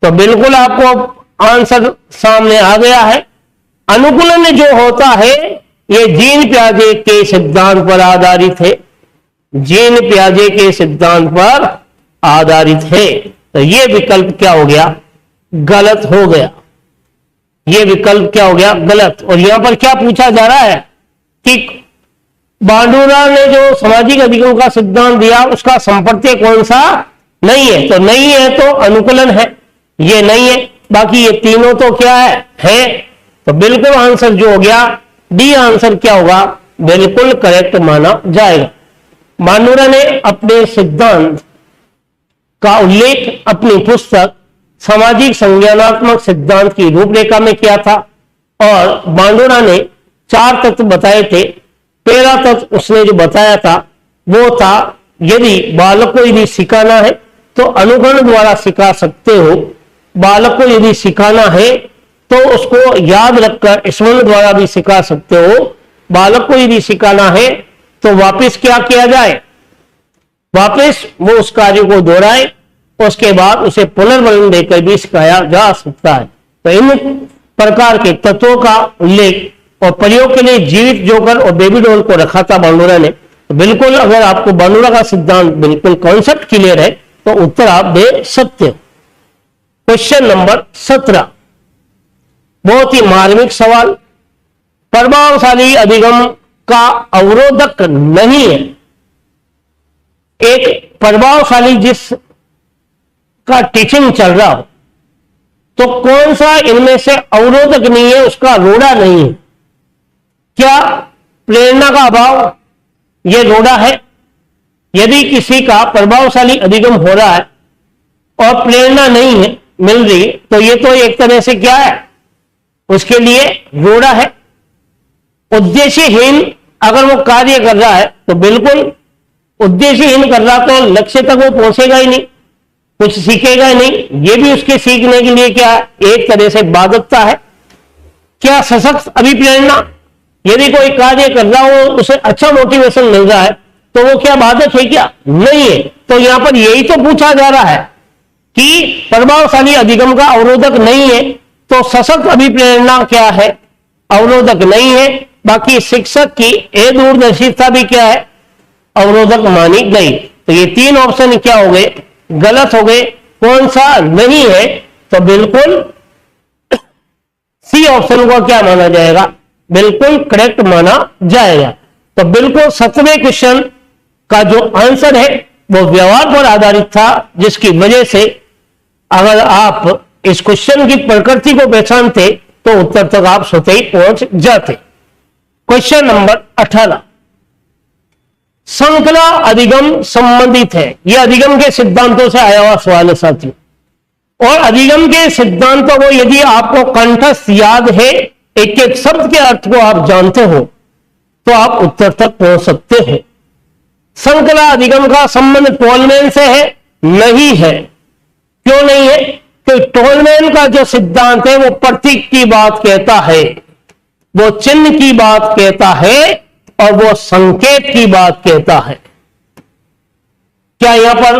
तो बिल्कुल आपको आंसर सामने आ गया है। अनुकूलन जो होता है यह जीन पियाजे के सिद्धांत पर आधारित है, जीन पियाजे के सिद्धांत पर आधारित है। तो यह विकल्प क्या हो गया, गलत हो गया। यह विकल्प क्या हो गया, गलत। और यहां पर क्या पूछा जा रहा है कि बांडुरा ने जो सामाजिक अधिगम का सिद्धांत दिया उसका संप्रत्यय कौन सा नहीं है। तो नहीं है तो अनुकूलन है, ये नहीं है। बाकी ये तीनों तो क्या है। तो बिल्कुल आंसर जो हो गया डी आंसर क्या होगा, बिल्कुल करेक्ट माना जाएगा। बांडुरा ने अपने सिद्धांत का उल्लेख अपनी पुस्तक सामाजिक संज्ञानात्मक सिद्धांत की रूपरेखा में किया था। और बांडुरा ने 4 तत्व बताए थे। पहला तत्व उसने जो बताया था वो था, यदि बालक को यदि सिखाना है तो अनुकरण द्वारा सिखा सकते हो, बालक को यदि सिखाना है तो उसको याद रखकर स्मरण द्वारा भी सिखा सकते हो, बालक को यदि सिखाना है तो वापस क्या किया जाए, वापस वो उस कार्य को दोहराए, उसके बाद उसे पुनर्बलन देकर भी सिखाया जा सकता है। तो इन प्रकार के तत्वों का उल्लेख और प्रयोग के लिए जीवित जोकर और बेबी डॉल को रखा था बांडुरा ने। तो बिल्कुल अगर आपको बांडुरा का सिद्धांत बिल्कुल कॉन्सेप्ट क्लियर है तो उत्तर आप दे सकते हो। क्वेश्चन नंबर 17 बहुत ही मार्मिक सवाल। प्रभावशाली अधिगम का अवरोधक नहीं है। एक प्रभावशाली जिस का टीचिंग चल रहा हो तो कौन सा इनमें से अवरोधक नहीं है, उसका रोड़ा नहीं है। क्या प्रेरणा का अभाव यह रोड़ा है। यदि किसी का प्रभावशाली अधिगम हो रहा है और प्रेरणा नहीं है मिल रही, तो यह तो एक तरह से क्या है, उसके लिए रोड़ा है। उद्देश्यहीन अगर वो कार्य कर रहा है तो बिल्कुल उद्देश्यहीन कर रहा तो लक्ष्य तक वो पहुंचेगा ही नहीं, कुछ सीखेगा ही नहीं। ये भी उसके सीखने के लिए क्या एक तरह से बाधकता है। क्या सशक्त अभिप्रेरणा, यदि कोई कार्य कर रहा हो उसे अच्छा मोटिवेशन मिल रहा है तो वो क्या बाधक है, क्या नहीं है। तो यहां पर यही तो पूछा जा रहा है कि प्रभावशाली अधिगम का अवरोधक नहीं है, तो सशक्त अभिप्रेरणा क्या है, अवरोधक नहीं है। बाकी शिक्षक की दूरदर्शिता भी क्या है, अवरोधक मानी गई। तो ये 3 ऑप्शन क्या हो गए, गलत हो गए। कौन सा नहीं है, तो बिल्कुल सी ऑप्शन को क्या माना जाएगा, बिल्कुल करेक्ट माना जाएगा। तो बिल्कुल 17वें क्वेश्चन का जो आंसर है वो व्यवहार पर आधारित था, जिसकी वजह से अगर आप इस क्वेश्चन की प्रकृति को पहचानते तो उत्तर तक आप स्वतः ही पहुंच जाते। क्वेश्चन नंबर 18, श्रृंखला अधिगम संबंधित है। यह अधिगम के सिद्धांतों से आया हुआ सवाल है साथियों, और अधिगम के सिद्धांतों को यदि आपको कंठस्थ याद है, एक एक शब्द के अर्थ को आप जानते हो, तो आप उत्तर तक पहुंच सकते हो। श्रृंखला अधिगम का संबंध टोलमैन से है? नहीं है। क्यों नहीं है? तो टोलमैन का जो सिद्धांत है वो प्रतीक की बात कहता है, वो चिन्ह की बात कहता है, और वो संकेत की बात कहता है। क्या यहां पर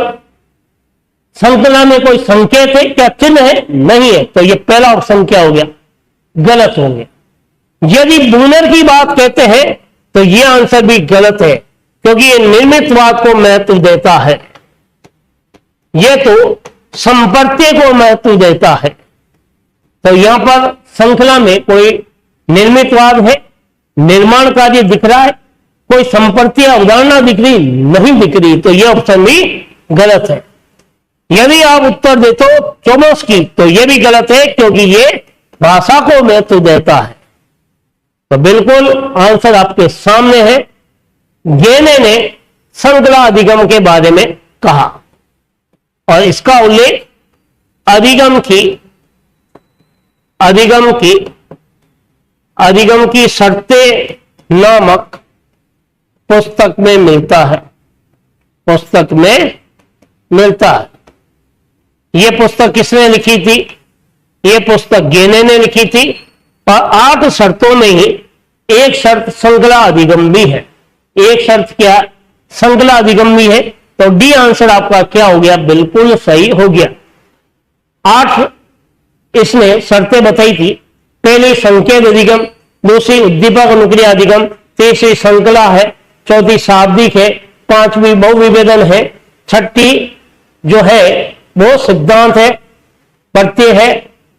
श्रृंखला में कोई संकेत है? क्या चिन्ह है? नहीं है। तो ये पहला ऑप्शन क्या हो गया? गलत हो गया। यदि बूनर की बात कहते हैं तो ये आंसर भी गलत है, क्योंकि ये निर्मितवाद को महत्व देता है, ये तो संपर्त्य को महत्व देता है। तो यहां पर श्रृंखला में कोई निर्मितवाद है, निर्माण कार्य दिख रहा है, कोई संपर्त्य अवधारणा दिख रही नहीं दिख रही, तो यह ऑप्शन भी गलत है। यदि आप उत्तर देते हो चोमस्की, तो यह भी गलत है, क्योंकि यह भाषा को महत्व देता है। तो बिल्कुल आंसर आपके सामने है। गेने ने श्रृंखला अधिगम के बारे में कहा, और इसका उल्लेख अधिगम की शर्तें नामक पुस्तक में मिलता है। यह पुस्तक किसने लिखी थी? यह पुस्तक गेने ने लिखी थी, और 8 शर्तों में ही एक शर्त श्रृंखला अधिगम भी है। एक शर्त क्या? श्रृंखला अधिगम भी है। तो डी आंसर आपका क्या हो गया? बिल्कुल सही हो गया। 8 इसने शर्तें बताई थी। पहली संकेत अधिगम, दूसरी उद्दीपक अनुक्रिया अधिगम, तीसरी श्रृंखला है, चौथी शाब्दिक है, पांचवी बहुविभेदन है, छठी जो है वो सिद्धांत है, प्रत्यय है,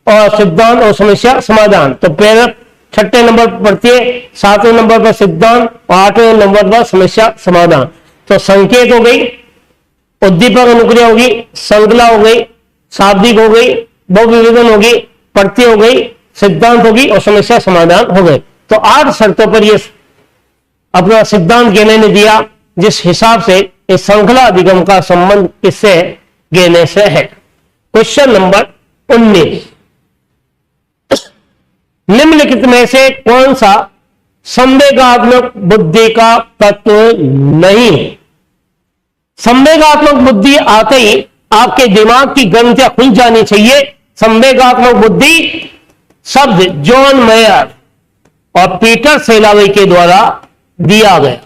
और सिद्धांत और समस्या समाधान। तो पहले 6ठे नंबर पर प्रत्यय, 7वें नंबर पर सिद्धांत, और 8वें नंबर पर समस्या समाधान। तो संकेत हो गई, उद्दीपक अनुक्रिया होगी, श्रृंखला हो गई, शाब्दिक हो गई, बहुविभेदन होगी, प्रत्यय हो गई, सिद्धांत होगी, और समस्या समाधान हो गए। तो 8 शर्तों पर यह अपना सिद्धांत गेने ने दिया, जिस हिसाब से इस श्रृंखला अधिगम का संबंध किससे है? गेने से है। क्वेश्चन नंबर 19, निम्नलिखित में से कौन सा संवेगात्मक बुद्धि का तत्व नहीं है? संवेगात्मक बुद्धि आते ही आपके दिमाग की ग्रंथियां खुल जानी चाहिए। संवेगात्मक बुद्धि शब्द जॉन मेयर और पीटर सेलावी के द्वारा दिया गया।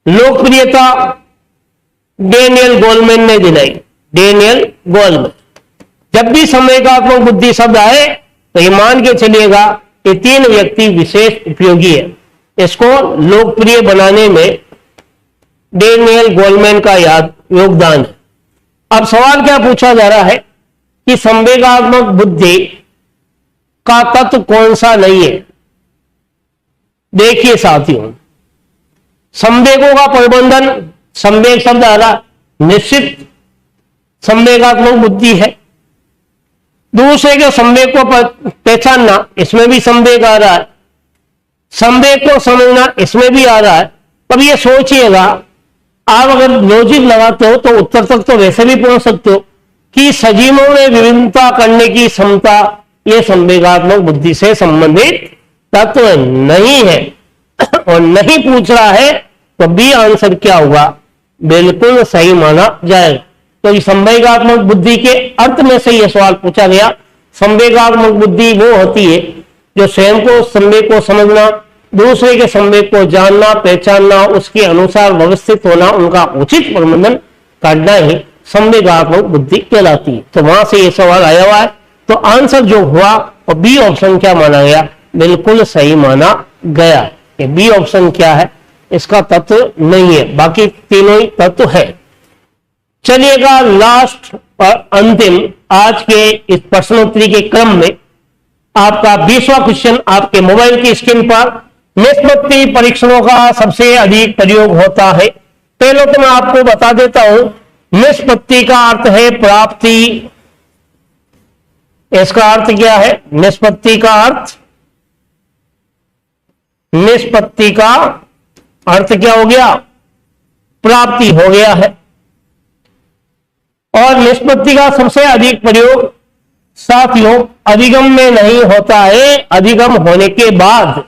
लोकप्रियता डेनियल गोलमैन ने दिलाई। Daniel Goleman. जब भी संवेगात्मक बुद्धि शब्द आए तो ये मान के चलिएगा कि 3 व्यक्ति विशेष उपयोगी है। इसको लोकप्रिय बनाने में डेनियल गोलमैन का योगदान है। अब सवाल क्या पूछा जा रहा है कि संवेगात्मक बुद्धि का तत्व कौन सा नहीं है? देखिए साथियों, संवेगों का प्रबंधन, संवेग शब्द आ रहा, निश्चित संवेगात्मक बुद्धि है। दूसरे के संवेग को पहचानना, इसमें भी संवेग आ रहा है। संवेग को समझना, इसमें भी आ रहा है। अब ये सोचिएगा, आप अगर लॉजिक लगाते हो तो उत्तर तक तो वैसे भी पहुंच सकते हो कि सजीवों में विभिन्नता करने की क्षमता, यह संवेगात्मक बुद्धि से संबंधित तत्व नहीं है, और नहीं पूछ रहा है तो बी आंसर क्या होगा? बिल्कुल सही माना जाएगा। तो इस संवेगात्मक बुद्धि के अर्थ में से यह सवाल पूछा गया। संवेगात्मक बुद्धि वो होती है जो स्वयं को संवेग को समझना, दूसरे के संवेग को जानना, पहचानना, उसके अनुसार व्यवस्थित होना, उनका उचित प्रबंधन करना ही संवेगात्मक बुद्धि कहलाती है। तो वहां से यह सवाल आया हुआ है। तो आंसर जो हुआ और बी ऑप्शन क्या माना गया? बिल्कुल सही माना गया। बी ऑप्शन क्या है? इसका तत्व नहीं है, बाकी तीनों ही तत्व है। चलिएगा लास्ट और अंतिम आज के इस प्रश्नोत्तरी के क्रम में आपका 20वां क्वेश्चन आपके मोबाइल की स्क्रीन पर। निष्पत्ति परीक्षणों का सबसे अधिक प्रयोग होता है पहले तो मैं आपको बता देता हूं, निष्पत्ति का अर्थ है प्राप्ति। इसका अर्थ क्या है? निष्पत्ति का अर्थ, निष्पत्ति का अर्थ क्या हो गया? प्राप्ति हो गया है। और निष्पत्ति का सबसे अधिक प्रयोग साथियों अधिगम में नहीं होता है, अधिगम होने के बाद।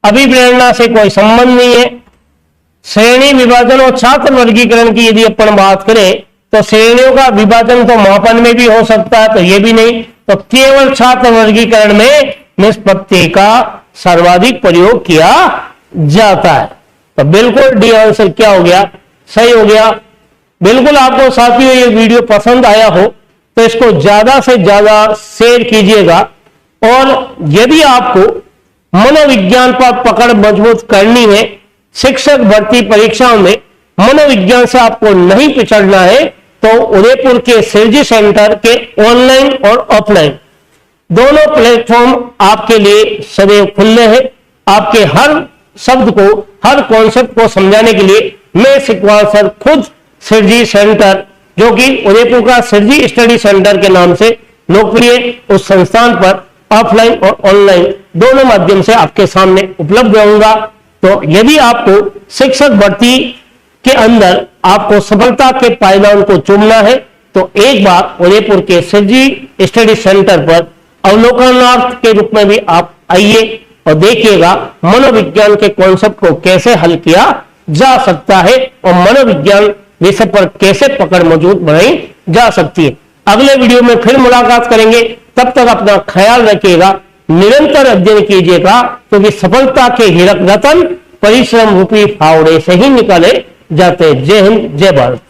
अभिप्रेरणा से कोई संबंध नहीं है। श्रेणी विभाजन और छात्र वर्गीकरण की यदि अपन बात करें तो श्रेणियों का विभाजन तो मापन में भी हो सकता है, तो ये भी नहीं, तो केवल छात्र वर्गीकरण में निष्पत्ति का सर्वाधिक प्रयोग किया जाता है। तो बिल्कुल डी आंसर क्या हो गया? सही हो गया। बिल्कुल आपको साथियों ये वीडियो पसंद आया हो तो इसको ज्यादा से ज्यादा शेयर कीजिएगा। और यदि आपको मनोविज्ञान पर पकड़ मजबूत करनी है, शिक्षक भर्ती परीक्षाओं में मनोविज्ञान से आपको नहीं पिछड़ना है, तो उदयपुर के सिरजी सेंटर के ऑनलाइन और ऑफलाइन दोनों प्लेटफॉर्म आपके लिए सदैव खुले हैं। आपके हर शब्द को, हर कॉन्सेप्ट को समझाने के लिए मैं शिकवाल सर खुद सिरजी सेंटर, जो कि उदयपुर का सिरजी स्टडी सेंटर के नाम से लोकप्रिय, उस संस्थान पर ऑफलाइन और ऑनलाइन दोनों माध्यम से आपके सामने उपलब्ध रहूंगा। तो यदि आपको शिक्षक भर्ती के अंदर आपको सफलता के पायदान को चूमना है तो एक बार उदयपुर के सिरजी स्टडी सेंटर पर अवलोकनार्थ के रूप में भी आप आइए और देखिएगा मनोविज्ञान के कॉन्सेप्ट को कैसे हल किया जा सकता है और मनोविज्ञान विषय पर कैसे पकड़ मजबूत बनाई जा सकती है। अगले वीडियो में फिर मुलाकात करेंगे, तब तक अपना ख्याल रखिएगा, निरंतर अध्ययन कीजिएगा, क्योंकि सफलता के हीरक रतन परिश्रम रूपी फावड़े से ही निकाले जाते हैं। जय हिंद, जय भारत।